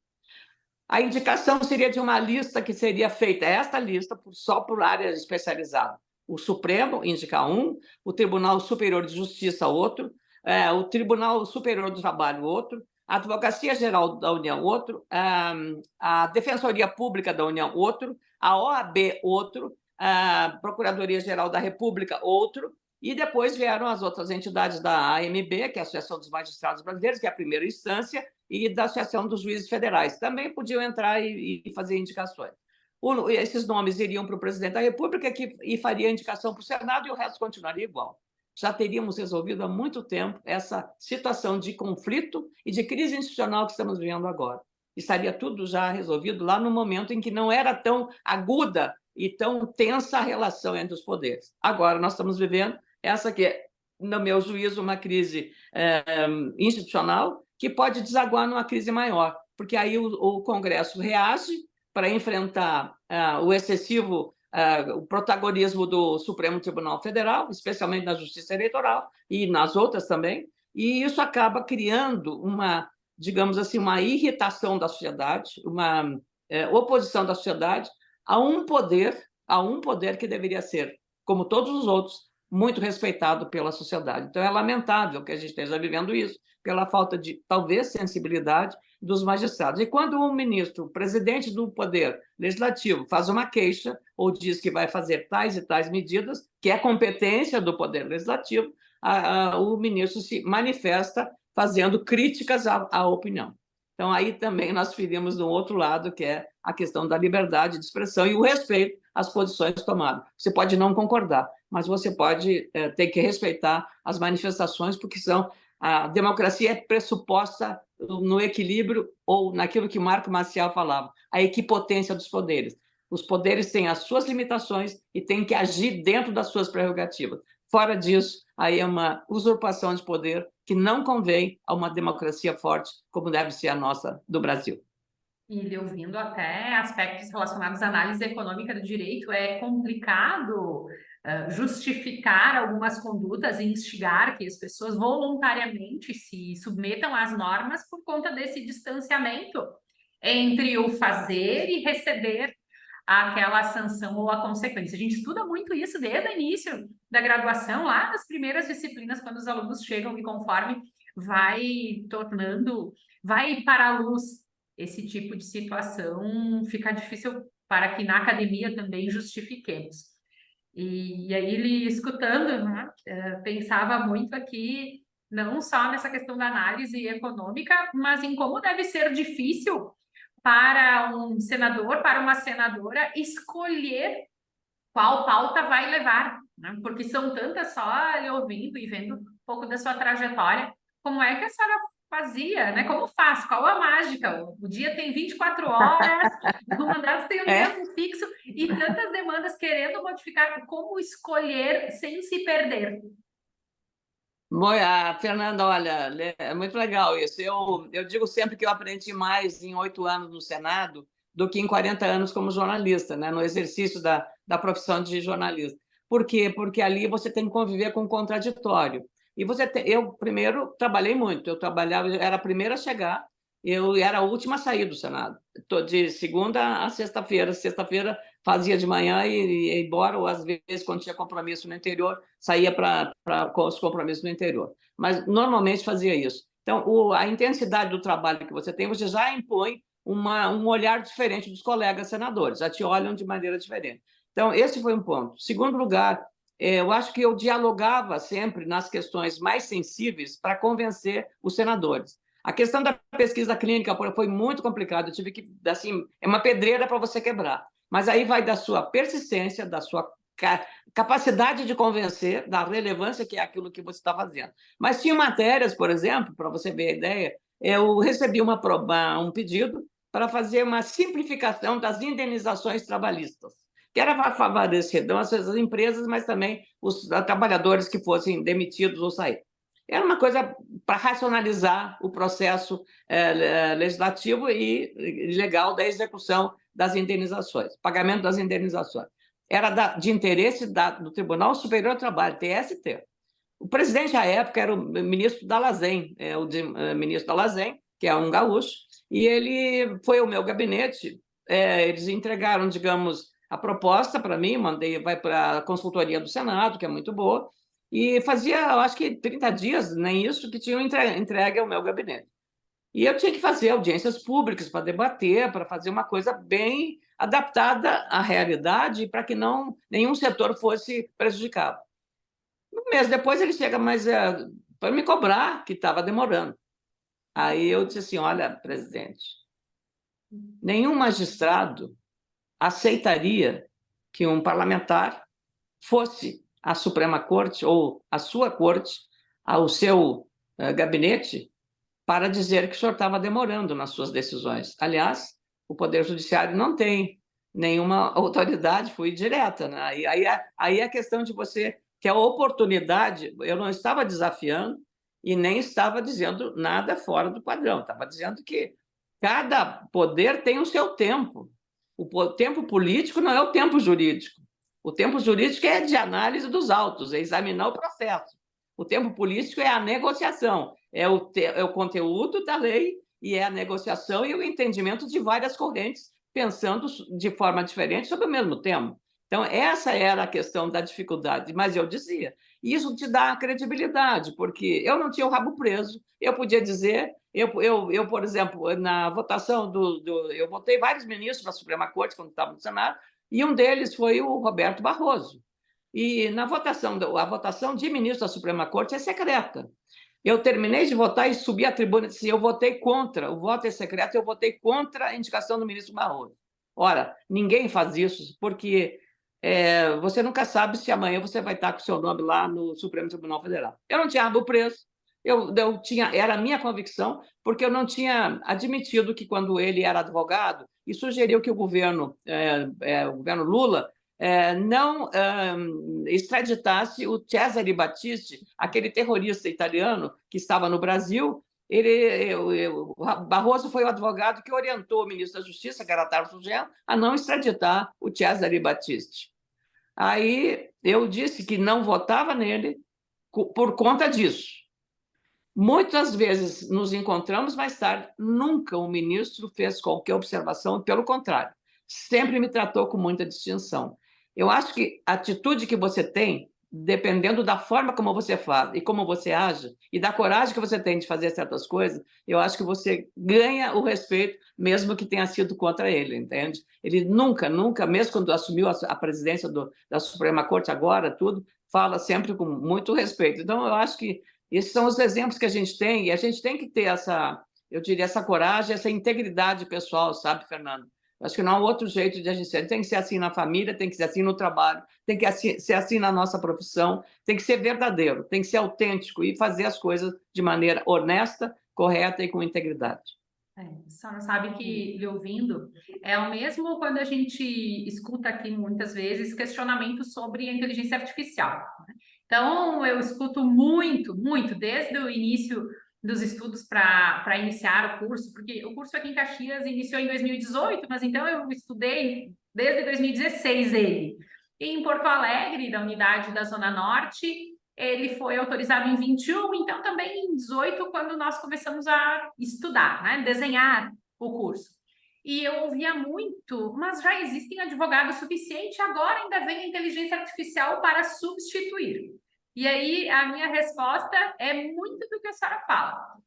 A indicação seria de uma lista que seria feita, esta lista, só por área especializada. O Supremo indica um, o Tribunal Superior de Justiça outro, o Tribunal Superior do Trabalho outro, a Advocacia Geral da União outro, a Defensoria Pública da União outro, a OAB outro, a Procuradoria-Geral da República outro, e depois vieram as outras entidades da AMB, que é a Associação dos Magistrados Brasileiros, que é a primeira instância, e da Associação dos Juízes Federais. Também podiam entrar e fazer indicações. Esses nomes iriam para o presidente da República e faria indicação para o Senado, e o resto continuaria igual. Já teríamos resolvido há muito tempo essa situação de conflito e de crise institucional que estamos vivendo agora. Estaria tudo já resolvido lá no momento em que não era tão aguda e tão tensa a relação entre os poderes. Agora nós estamos vivendo essa que é, no meu juízo, uma crise institucional que pode desaguar numa crise maior, porque aí o Congresso reage para enfrentar o excessivo o protagonismo do Supremo Tribunal Federal, especialmente na Justiça Eleitoral e nas outras também, e isso acaba criando uma, digamos assim, uma irritação da sociedade, uma oposição da sociedade a um poder que deveria ser, como todos os outros, muito respeitado pela sociedade. Então, é lamentável que a gente esteja vivendo isso, pela falta de, talvez, sensibilidade dos magistrados. E quando um ministro, o presidente do Poder Legislativo, faz uma queixa ou diz que vai fazer tais e tais medidas, que é competência do Poder Legislativo, o ministro se manifesta fazendo críticas à opinião. Então, aí também nós ferimos no outro lado, que é a questão da liberdade de expressão e o respeito às posições tomadas. Você pode não concordar, mas você pode ter que respeitar as manifestações, porque a democracia é pressuposta no equilíbrio ou naquilo que Marco Maciel falava, a equipotência dos poderes. Os poderes têm as suas limitações e têm que agir dentro das suas prerrogativas. Fora disso, aí é uma usurpação de poder que não convém a uma democracia forte, como deve ser a nossa do Brasil. E lhe ouvindo até aspectos relacionados à análise econômica do direito, é complicado justificar algumas condutas e instigar que as pessoas voluntariamente se submetam às normas por conta desse distanciamento entre o fazer e receber aquela sanção ou a consequência. A gente estuda muito isso desde o início da graduação, lá nas primeiras disciplinas, quando os alunos chegam e conforme vai para a luz esse tipo de situação, fica difícil para que na academia também justifiquemos. E aí ele escutando, né, pensava muito aqui, não só nessa questão da análise econômica, mas em como deve ser difícil para um senador, para uma senadora, escolher qual pauta vai levar, né? Porque são tantas, só lhe ouvindo e vendo um pouco da sua trajetória, como é que a senhora fazia, né? Como faz? Qual a mágica? O dia tem 24 horas, o mandato tem um tempo fixo e tantas demandas querendo modificar. Como escolher sem se perder? Fernanda, olha, é muito legal isso. Eu digo sempre que eu aprendi mais em 8 anos no Senado do que em 40 anos como jornalista, né, no exercício da profissão de jornalista. Por quê? Porque ali você tem que conviver com o contraditório. E eu, primeiro, trabalhei muito. Eu era a primeira a chegar, eu era a última a sair do Senado. De segunda a sexta-feira. Sexta-feira fazia de manhã e ia embora, ou às vezes, quando tinha compromisso no interior, saía com os compromissos no interior. Mas, normalmente, fazia isso. Então, a intensidade do trabalho que você tem, você já impõe um olhar diferente dos colegas senadores, já te olham de maneira diferente. Então, esse foi um ponto. Segundo lugar, eu acho que eu dialogava sempre nas questões mais sensíveis para convencer os senadores. A questão da pesquisa clínica foi muito complicada, eu tive que, assim, é uma pedreira para você quebrar. Mas aí vai da sua persistência, da sua capacidade de convencer, da relevância que é aquilo que você está fazendo. Mas tinha matérias, por exemplo, para você ver a ideia, eu recebi um pedido para fazer uma simplificação das indenizações trabalhistas, que era para favorecer não as empresas, mas também os trabalhadores que fossem demitidos ou sair. Era uma coisa para racionalizar o processo legislativo e legal da execução das indenizações, pagamento das indenizações. Era de interesse do Tribunal Superior do Trabalho, TST. O presidente, à época, era o ministro Dall'Asen, ministro Dall'Asen, que é um gaúcho, e ele foi ao meu gabinete, eles entregaram, digamos, a proposta para mim, vai para a consultoria do Senado, que é muito boa, e fazia, eu acho que 30 dias, nem isso, que tinham entregue ao meu gabinete. E eu tinha que fazer audiências públicas para debater, para fazer uma coisa bem adaptada à realidade, para que nenhum setor fosse prejudicado. Um mês depois ele chega, mas para me cobrar, que estava demorando. Aí eu disse assim: olha, presidente, nenhum magistrado aceitaria que um parlamentar fosse à Suprema Corte ou à sua corte, ao seu gabinete, para dizer que o senhor estava demorando nas suas decisões. Aliás, o Poder Judiciário não tem nenhuma autoridade, fui direta. Né? Aí a questão de você, que a oportunidade, eu não estava desafiando e nem estava dizendo nada fora do padrão, estava dizendo que cada poder tem o seu tempo. O tempo político não é o tempo jurídico. O tempo jurídico é de análise dos autos, é examinar o processo. O tempo político é a negociação, é o conteúdo da lei e é a negociação e o entendimento de várias correntes pensando de forma diferente sobre o mesmo tema. Então, essa era a questão da dificuldade, mas eu dizia, isso te dá credibilidade, porque eu não tinha o rabo preso, eu podia dizer, por exemplo, na votação eu votei vários ministros da Suprema Corte, quando estava no Senado, e um deles foi o Roberto Barroso. E a votação de ministro da Suprema Corte é secreta. Eu terminei de votar e subi à tribuna e disse: eu votei contra, o voto é secreto, eu votei contra a indicação do ministro Barroso. Ora, ninguém faz isso, porque você nunca sabe se amanhã você vai estar com o seu nome lá no Supremo Tribunal Federal. Eu não tinha rabo preso, era a minha convicção, porque eu não tinha admitido que, quando ele era advogado e sugeriu que o governo Lula não extraditasse o Cesare Battisti, aquele terrorista italiano que estava no Brasil. O Barroso foi o advogado que orientou o ministro da Justiça, que era Tarso Genro, a não extraditar o Cesare Battisti. Aí eu disse que não votava nele por conta disso. Muitas vezes nos encontramos mais tarde, nunca o ministro fez qualquer observação, pelo contrário, sempre me tratou com muita distinção. Eu acho que a atitude que você tem, dependendo da forma como você faz e como você age, e da coragem que você tem de fazer certas coisas, eu acho que você ganha o respeito, mesmo que tenha sido contra ele, entende? Ele nunca, mesmo quando assumiu a presidência da Suprema Corte agora, tudo, fala sempre com muito respeito. Então, eu acho que esses são os exemplos que a gente tem, e a gente tem que ter eu diria, essa coragem, essa integridade pessoal, sabe, Fernando? Acho que não há outro jeito de a gente ser. Tem que ser assim na família, tem que ser assim no trabalho, tem que ser assim na nossa profissão, tem que ser verdadeiro, tem que ser autêntico e fazer as coisas de maneira honesta, correta e com integridade. A senhora sabe que, lhe ouvindo, é o mesmo quando a gente escuta aqui muitas vezes questionamentos sobre a inteligência artificial. Então, eu escuto muito, muito, desde o início dos estudos para iniciar o curso, porque o curso aqui em Caxias iniciou em 2018, mas então eu estudei desde 2016 ele. E em Porto Alegre, da unidade da Zona Norte, ele foi autorizado em 21, então também em 18, quando nós começamos a estudar, né, desenhar o curso. E eu ouvia muito, mas já existem advogados suficientes, agora ainda vem a inteligência artificial para substituir. E aí a minha resposta é muito do que a senhora fala.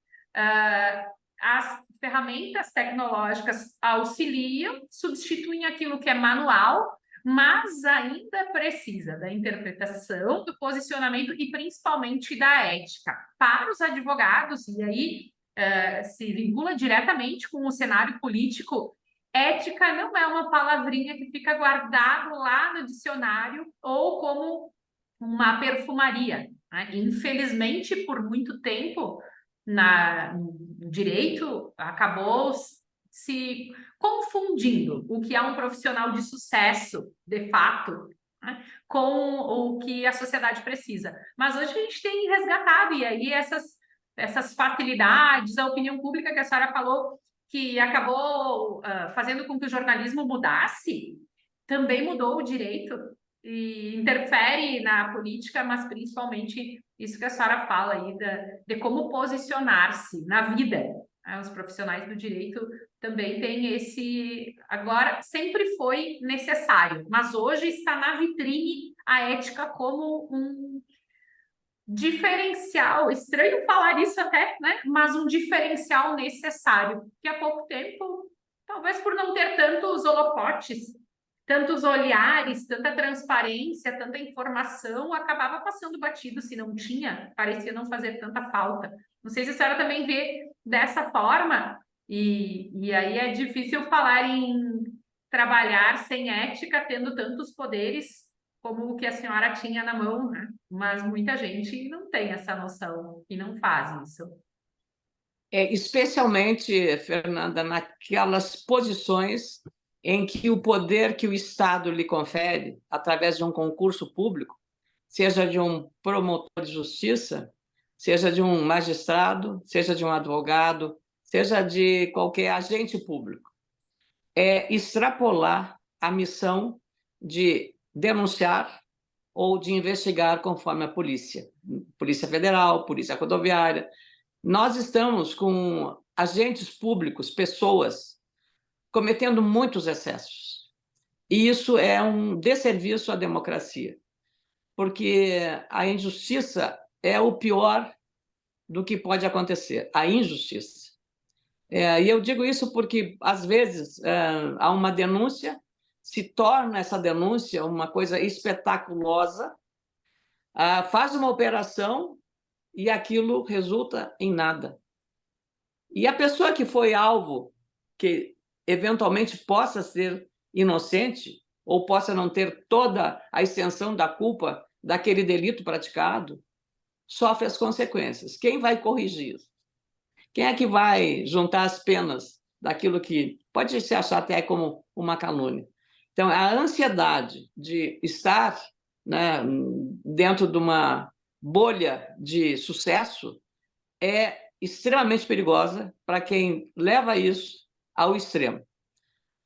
As ferramentas tecnológicas auxiliam, substituem aquilo que é manual, mas ainda precisa da interpretação, do posicionamento e principalmente da ética. Para os advogados, e aí se vincula diretamente com o cenário político, ética não é uma palavrinha que fica guardado lá no dicionário ou como uma perfumaria, né? Infelizmente, por muito tempo, no direito, acabou se confundindo o que é um profissional de sucesso, de fato, né, com o que a sociedade precisa. Mas hoje a gente tem resgatado, e aí essas facilidades, a opinião pública que a senhora falou, que acabou fazendo com que o jornalismo mudasse, também mudou o direito e interfere na política, mas principalmente isso que a senhora fala aí de como posicionar-se na vida. Né? Os profissionais do direito também têm esse... Agora, sempre foi necessário, mas hoje está na vitrine a ética como um diferencial. Estranho falar isso até, né? Mas um diferencial necessário, que há pouco tempo, talvez por não ter tantos holofotes, tantos olhares, tanta transparência, tanta informação, acabava passando batido. Se não tinha, parecia não fazer tanta falta. Não sei se a senhora também vê dessa forma, e aí é difícil falar em trabalhar sem ética, tendo tantos poderes como o que a senhora tinha na mão, né? Mas muita gente não tem essa noção e não faz isso. Especialmente, Fernanda, naquelas posições em que o poder que o Estado lhe confere, através de um concurso público, seja de um promotor de justiça, seja de um magistrado, seja de um advogado, seja de qualquer agente público, é extrapolar a missão de denunciar ou de investigar conforme a Polícia Federal, Polícia Rodoviária. Nós estamos com agentes públicos, pessoas, cometendo muitos excessos. E isso é um desserviço à democracia, porque a injustiça é o pior do que pode acontecer, a injustiça. E eu digo isso porque, às vezes, há uma denúncia, se torna essa denúncia uma coisa espetaculosa, faz uma operação e aquilo resulta em nada. E a pessoa que foi alvo, que eventualmente possa ser inocente, ou possa não ter toda a extensão da culpa daquele delito praticado, sofre as consequências. Quem vai corrigir isso? Quem é que vai juntar as penas daquilo que pode se achar até como uma calúnia? Então, a ansiedade de estar, né, dentro de uma bolha de sucesso é extremamente perigosa para quem leva isso ao extremo,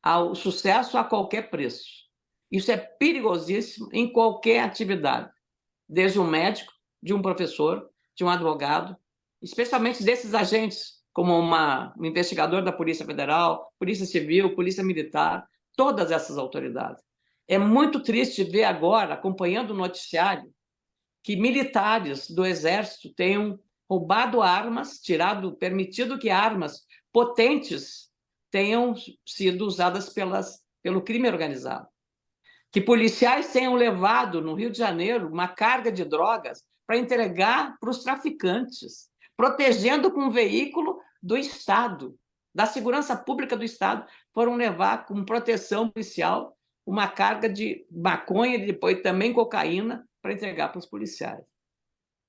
ao sucesso a qualquer preço. Isso é perigosíssimo em qualquer atividade, desde um médico, de um professor, de um advogado, especialmente desses agentes, como um investigador da Polícia Federal, Polícia Civil, Polícia Militar, todas essas autoridades. É muito triste ver agora, acompanhando o noticiário, que militares do Exército tenham roubado armas, permitido que armas potentes tenham sido usadas pelo crime organizado. Que policiais tenham levado no Rio de Janeiro uma carga de drogas para entregar para os traficantes, protegendo com um veículo do Estado, da segurança pública do Estado, foram levar com proteção policial uma carga de maconha e depois também cocaína para entregar para os policiais.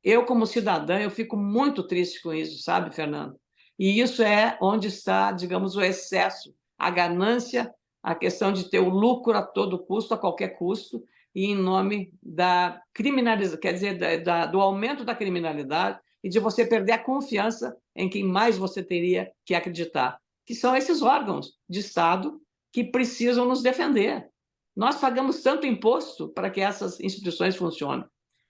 Eu, como cidadã, eu fico muito triste com isso, sabe, Fernando? E isso é onde está, digamos, o excesso, a ganância, a questão de ter o lucro a todo custo, a qualquer custo, e em nome da criminalização, quer dizer, do aumento da criminalidade e de você perder a confiança em quem mais você teria que acreditar, que são esses órgãos de Estado que precisam nos defender. Nós pagamos tanto imposto para que essas instituições funcionem.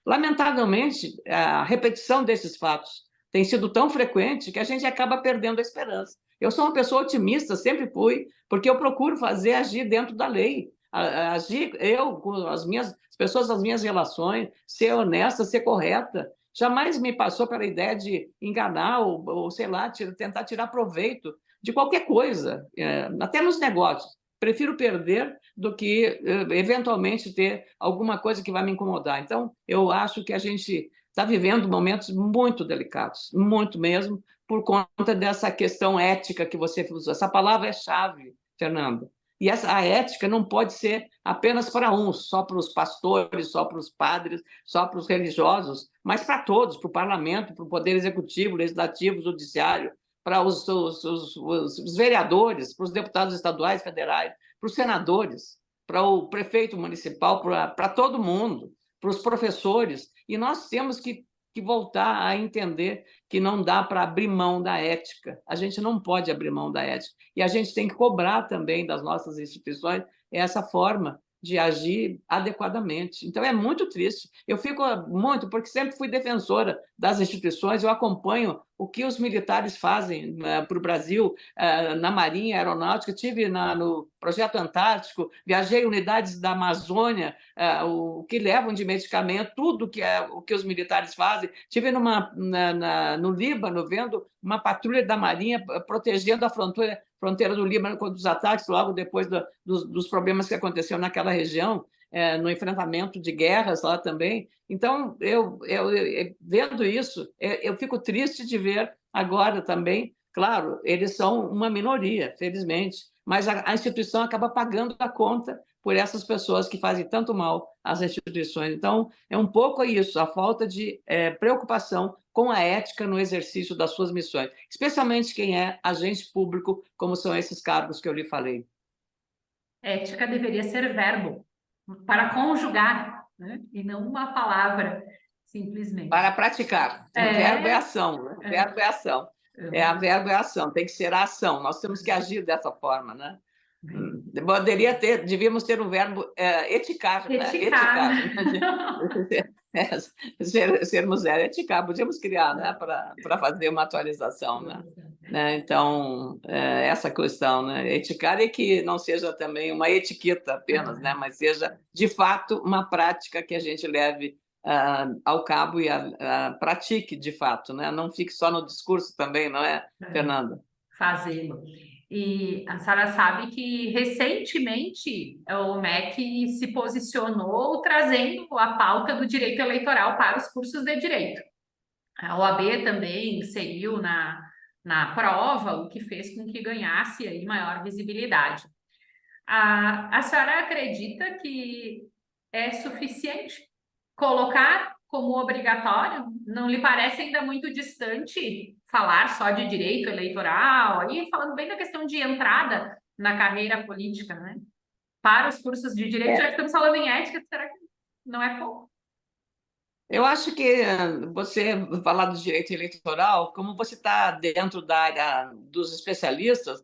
Lamentavelmente, a repetição desses fatos tem sido tão frequente que a gente acaba perdendo a esperança. Eu sou uma pessoa otimista, sempre fui, porque eu procuro agir dentro da lei, agir eu com as pessoas, as minhas relações, ser honesta, ser correta. Jamais me passou pela ideia de enganar ou sei lá, tentar tirar proveito de qualquer coisa, até nos negócios. Prefiro perder do que, eventualmente, ter alguma coisa que vai me incomodar. Então, eu acho que a gente está vivendo momentos muito delicados, muito mesmo, por conta dessa questão ética que você usou. Essa palavra é chave, Fernanda. E a ética não pode ser apenas para uns, só para os pastores, só para os padres, só para os religiosos, mas para todos, para o parlamento, para o poder executivo, legislativo, judiciário, para os vereadores, para os deputados estaduais, federais, para os senadores, para o prefeito municipal, para todo mundo, para os professores. E nós temos que voltar a entender que não dá para abrir mão da ética. A gente não pode abrir mão da ética. E a gente tem que cobrar também das nossas instituições essa forma de agir adequadamente. Então, é muito triste. Eu fico muito, porque sempre fui defensora das instituições, eu acompanho o que os militares fazem para o Brasil, na Marinha Aeronáutica, estive no Projeto Antártico, viajei unidades da Amazônia, o que levam de medicamento, tudo o que os militares fazem. Estive no Líbano, vendo uma patrulha da Marinha protegendo a fronteira do Líbano contra os ataques, logo depois dos problemas que aconteceram naquela região, no enfrentamento de guerras lá também. Então, eu vendo isso, eu fico triste de ver agora também, claro, eles são uma minoria, felizmente, mas a instituição acaba pagando a conta por essas pessoas que fazem tanto mal às instituições. Então, é um pouco isso, a falta de preocupação com a ética no exercício das suas missões, especialmente quem é agente público, como são esses cargos que eu lhe falei. Ética deveria ser verbo para conjugar, né? E não uma palavra, simplesmente. Para praticar. Verbo é ação. Né? Verbo é ação. Verbo é ação, tem que ser a ação. Nós temos que agir dessa forma, né? Devíamos ter o verbo eticar, né? Eticar. Sermos eticar, podíamos criar, né? Para fazer uma atualização, né? né? Então, essa questão, né? Eticária é que não seja também uma etiqueta apenas, né? Mas seja, de fato, uma prática que a gente leve ao cabo e pratique, de fato, né? Não fique só no discurso também, não é, Fernanda? Fazê-lo. E a Sara sabe que recentemente o MEC se posicionou trazendo a pauta do direito eleitoral para os cursos de direito. A OAB também inseriu na prova, o que fez com que ganhasse aí maior visibilidade. A senhora acredita que é suficiente colocar como obrigatório? Não lhe parece ainda muito distante falar só de direito eleitoral? E falando bem da questão de entrada na carreira política, né? Para os cursos de direito, já que estamos falando em ética, será que não é pouco? Eu acho que você falar do direito eleitoral, como você está dentro da área dos especialistas,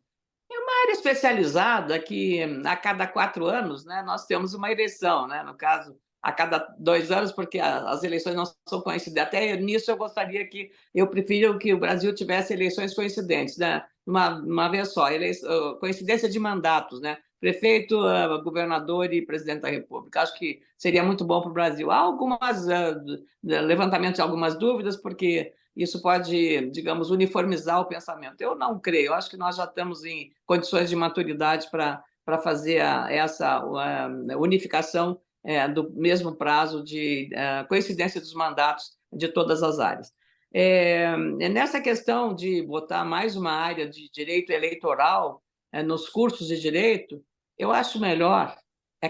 é uma área especializada que a cada 4 anos, né, nós temos uma eleição, né? No caso, a cada 2 anos, porque as eleições não são coincidentes. Até nisso eu gostaria que eu prefiro que o Brasil tivesse eleições coincidentes, né? Uma vez só, coincidência de mandatos, né? Prefeito, governador e presidente da República. Acho que seria muito bom para o Brasil. Há algumas levantamentos de algumas dúvidas, porque isso pode, digamos, uniformizar o pensamento. Eu não creio, eu acho que nós já estamos em condições de maturidade para fazer essa unificação do mesmo prazo de coincidência dos mandatos de todas as áreas. Nessa questão de botar mais uma área de direito eleitoral nos cursos de direito, eu acho melhor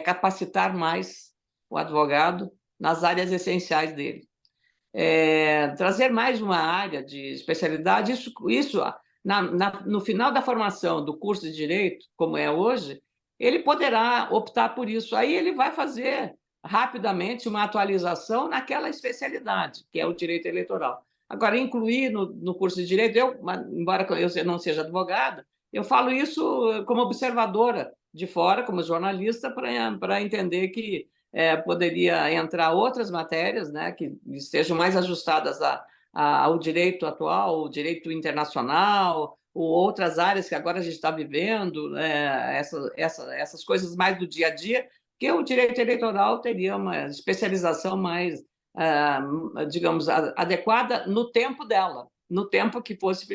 capacitar mais o advogado nas áreas essenciais dele. Trazer mais uma área de especialidade, isso no final da formação do curso de Direito, como é hoje, ele poderá optar por isso. Aí ele vai fazer rapidamente uma atualização naquela especialidade, que é o direito eleitoral. Agora, incluir no curso de Direito, embora eu não seja advogada, eu falo isso como observadora de fora, como jornalista, para entender que poderia entrar outras matérias, né, que estejam mais ajustadas ao direito atual, o direito internacional, ou outras áreas que agora a gente está vivendo, essas coisas mais do dia a dia, que o direito eleitoral teria uma especialização mais, digamos, adequada no tempo dela, no tempo que fosse.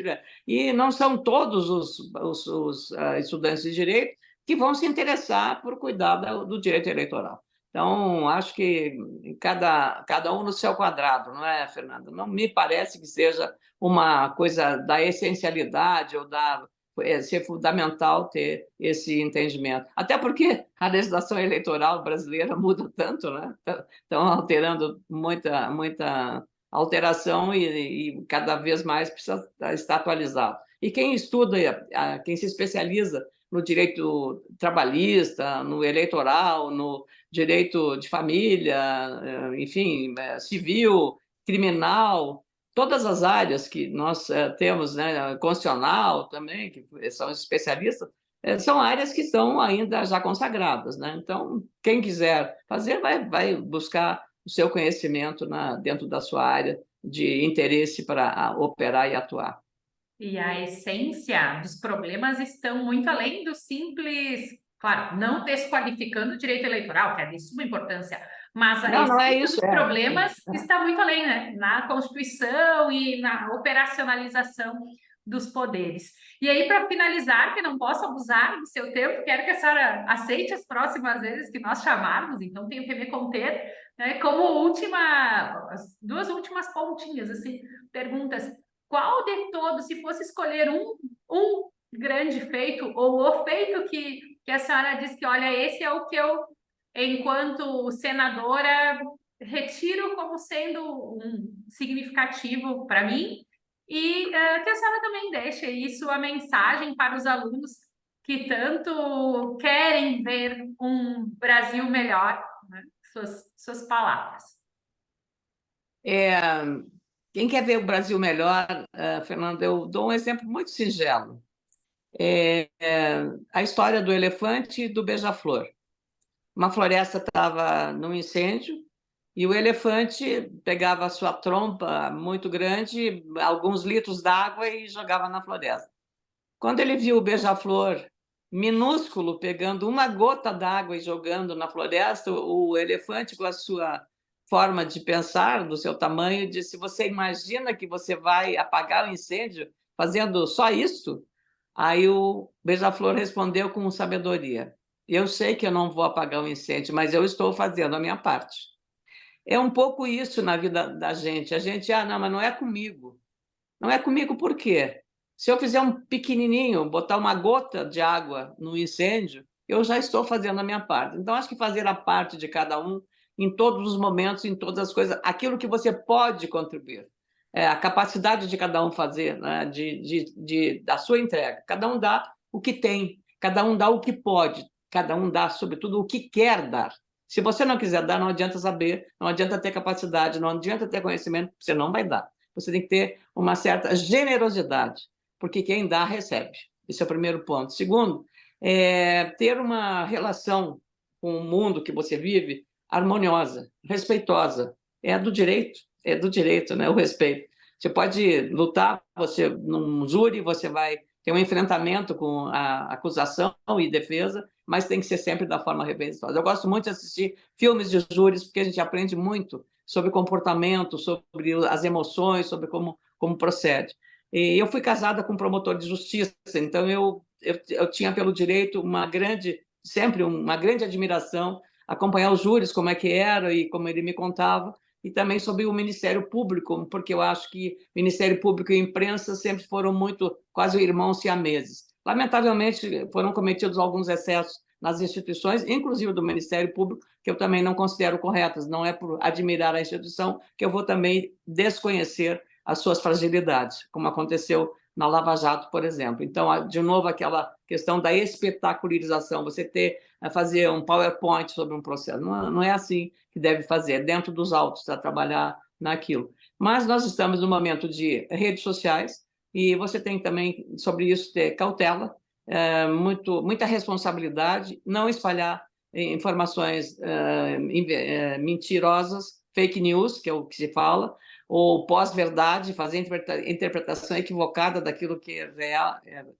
E não são todos os estudantes de direito que vão se interessar por cuidar do direito eleitoral. Então, acho que cada um no seu quadrado, não é, Fernanda? Não me parece que seja uma coisa da essencialidade ou ser fundamental ter esse entendimento. Até porque a legislação eleitoral brasileira muda tanto, né? Estão alterando muita alteração e cada vez mais precisa estar atualizado. E quem estuda, quem se especializa no direito trabalhista, no eleitoral, no direito de família, enfim, civil, criminal, todas as áreas que nós temos, né, constitucional também, que são especialistas, são áreas que estão ainda já consagradas, né? Então, quem quiser fazer, vai buscar o seu conhecimento dentro da sua área de interesse para operar e atuar. E a essência dos problemas estão muito além do simples, claro, não desqualificando o direito eleitoral, que é de suma importância, mas a Não, não é essência isso, dos problemas está muito além, né? Na Constituição e na operacionalização dos poderes. E aí, para finalizar, que não posso abusar do seu tempo, quero que a senhora aceite as próximas vezes que nós chamarmos, então tenho que me conter, né? Como as duas últimas pontinhas, assim, perguntas. Qual de todos, se fosse escolher um grande feito, ou o feito que a senhora diz que, olha, esse é o que eu, enquanto senadora, retiro como sendo um significativo para mim, e que a senhora também deixe aí sua mensagem para os alunos que tanto querem ver um Brasil melhor, né? Suas palavras. Quem quer ver o Brasil melhor, Fernando, eu dou um exemplo muito singelo. A história do elefante e do beija-flor. Uma floresta estava num incêndio E o elefante pegava a sua trompa muito grande, alguns litros d'água e jogava na floresta. Quando ele viu o beija-flor minúsculo pegando uma gota d'água e jogando na floresta, o elefante, com a sua forma de pensar, do seu tamanho, disse: você imagina que você vai apagar o incêndio fazendo só isso? Aí o beija-flor respondeu com sabedoria: eu sei que eu não vou apagar o incêndio, mas eu estou fazendo a minha parte. É um pouco isso na vida da gente. A gente, não, mas não é comigo. Não é comigo por quê? Se eu fizer um pequenininho, botar uma gota de água no incêndio, eu já estou fazendo a minha parte. Então, acho que fazer a parte de cada um, em todos os momentos, em todas as coisas, aquilo que você pode contribuir, a capacidade de cada um fazer, né, da sua entrega. Cada um dá o que tem, cada um dá o que pode, cada um dá, sobretudo, o que quer dar. Se você não quiser dar, não adianta saber, não adianta ter capacidade, não adianta ter conhecimento, você não vai dar. Você tem que ter uma certa generosidade, porque quem dá, recebe. Esse é o primeiro ponto. Segundo, ter uma relação com o mundo que você vive harmoniosa, respeitosa. É do direito, né? O respeito. Você pode lutar, você num júri, você vai ter um enfrentamento com a acusação e defesa, mas tem que ser sempre da forma respeitosa. Eu gosto muito de assistir filmes de júris, porque a gente aprende muito sobre comportamento, sobre as emoções, sobre como procede. E eu fui casada com um promotor de justiça, então eu tinha pelo direito sempre uma grande admiração, acompanhar os júris, como é que era e como ele me contava, e também sobre o Ministério Público, porque eu acho que Ministério Público e imprensa sempre foram quase irmãos siameses. Lamentavelmente, foram cometidos alguns excessos nas instituições, inclusive do Ministério Público, que eu também não considero corretas. Não é por admirar a instituição que eu vou também desconhecer as suas fragilidades, como aconteceu na Lava Jato, por exemplo. Então, de novo, aquela questão da espetacularização, você fazer um PowerPoint sobre um processo. Não é assim que deve fazer, é dentro dos autos, a trabalhar naquilo. Mas nós estamos no momento de redes sociais, e você tem também, sobre isso, ter cautela, muita responsabilidade, não espalhar informações mentirosas, fake news, que é o que se fala, ou pós-verdade, fazer interpretação equivocada daquilo que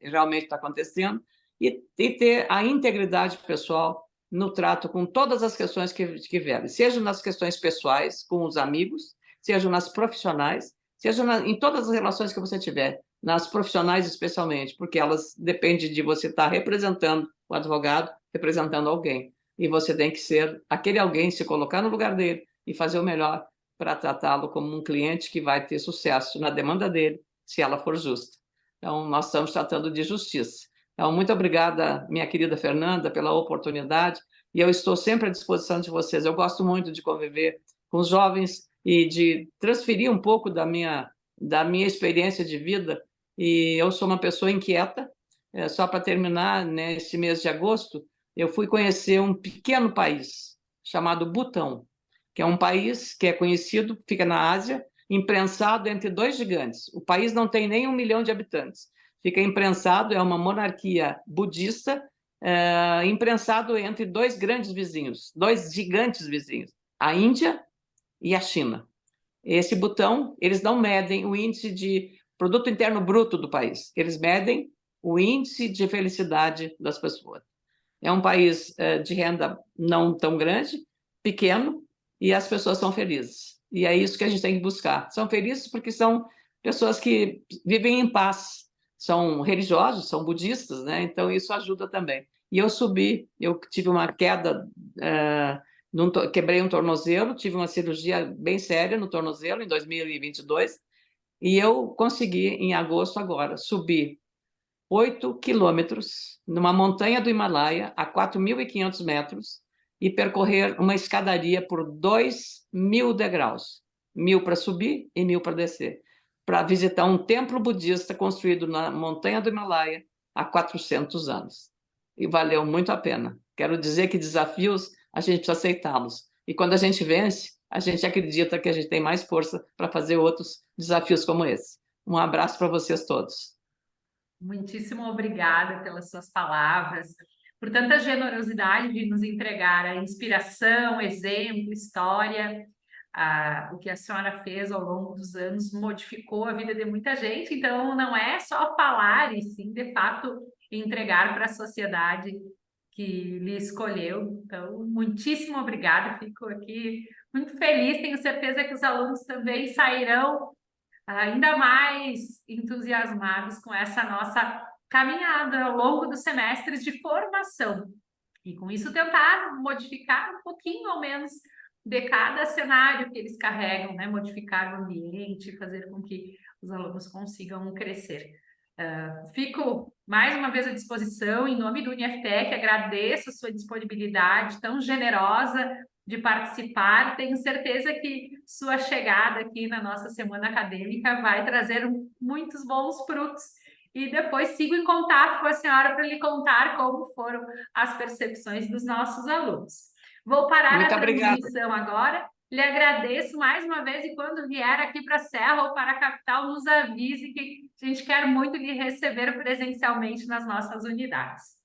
realmente está acontecendo, e ter a integridade pessoal no trato com todas as questões que vierem, seja nas questões pessoais, com os amigos, seja nas profissionais, seja em todas as relações que você tiver, nas profissionais especialmente, porque elas dependem de você estar representando o advogado, representando alguém. E você tem que ser aquele alguém, se colocar no lugar dele e fazer o melhor para tratá-lo como um cliente que vai ter sucesso na demanda dele, se ela for justa. Então, nós estamos tratando de justiça. Então, muito obrigada, minha querida Fernanda, pela oportunidade, e eu estou sempre à disposição de vocês. Eu gosto muito de conviver com os jovens e de transferir um pouco da minha experiência de vida, e eu sou uma pessoa inquieta. Só para terminar, nesse mês de agosto, eu fui conhecer um pequeno país chamado Butão, que é um país que é conhecido, fica na Ásia, imprensado entre dois gigantes. O país não tem nem 1 milhão de habitantes. Fica imprensado, é uma monarquia budista, imprensado entre dois grandes vizinhos, dois gigantes vizinhos, a Índia e a China. Esse Butão, eles não medem o índice de produto interno bruto do país, eles medem o índice de felicidade das pessoas. É um país de renda não tão grande, pequeno, e as pessoas são felizes. E é isso que a gente tem que buscar. São felizes porque são pessoas que vivem em paz, são religiosos, são budistas, né? Então isso ajuda também. E eu tive uma queda, quebrei um tornozelo, tive uma cirurgia bem séria no tornozelo em 2022, e eu consegui, em agosto agora, subir 8 quilômetros numa montanha do Himalaia, a 4.500 metros, e percorrer uma escadaria por 2.000 degraus, 1.000 para subir e 1.000 para descer, para visitar um templo budista construído na montanha do Himalaia há 400 anos. E valeu muito a pena. Quero dizer que desafios, a gente precisa aceitá-los. E quando a gente vence, a gente acredita que a gente tem mais força para fazer outros desafios como esse. Um abraço para vocês todos. Muitíssimo obrigada pelas suas palavras, por tanta generosidade de nos entregar a inspiração, exemplo, história. o que a senhora fez ao longo dos anos modificou a vida de muita gente, então não é só falar, e sim, de fato, entregar para a sociedade que lhe escolheu. Então, muitíssimo obrigada, fico aqui muito feliz, tenho certeza que os alunos também sairão ainda mais entusiasmados com essa nossa caminhada ao longo dos semestres de formação. E com isso tentar modificar um pouquinho ao menos de cada cenário que eles carregam, né? Modificar o ambiente, fazer com que os alunos consigam crescer. Fico mais uma vez à disposição, em nome do UniFTech, agradeço a sua disponibilidade tão generosa de participar. Tenho certeza que sua chegada aqui na nossa semana acadêmica vai trazer muitos bons frutos. E depois sigo em contato com a senhora para lhe contar como foram as percepções dos nossos alunos. Vou parar Muito a obrigada. transmissão agora. Lhe agradeço mais uma vez e quando vier aqui para a Serra ou para a capital, nos avise que a gente quer muito lhe receber presencialmente nas nossas unidades.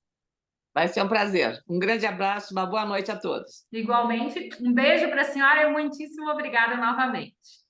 Vai ser um prazer. Um grande abraço, uma boa noite a todos. Igualmente, um beijo para a senhora e muitíssimo obrigada novamente.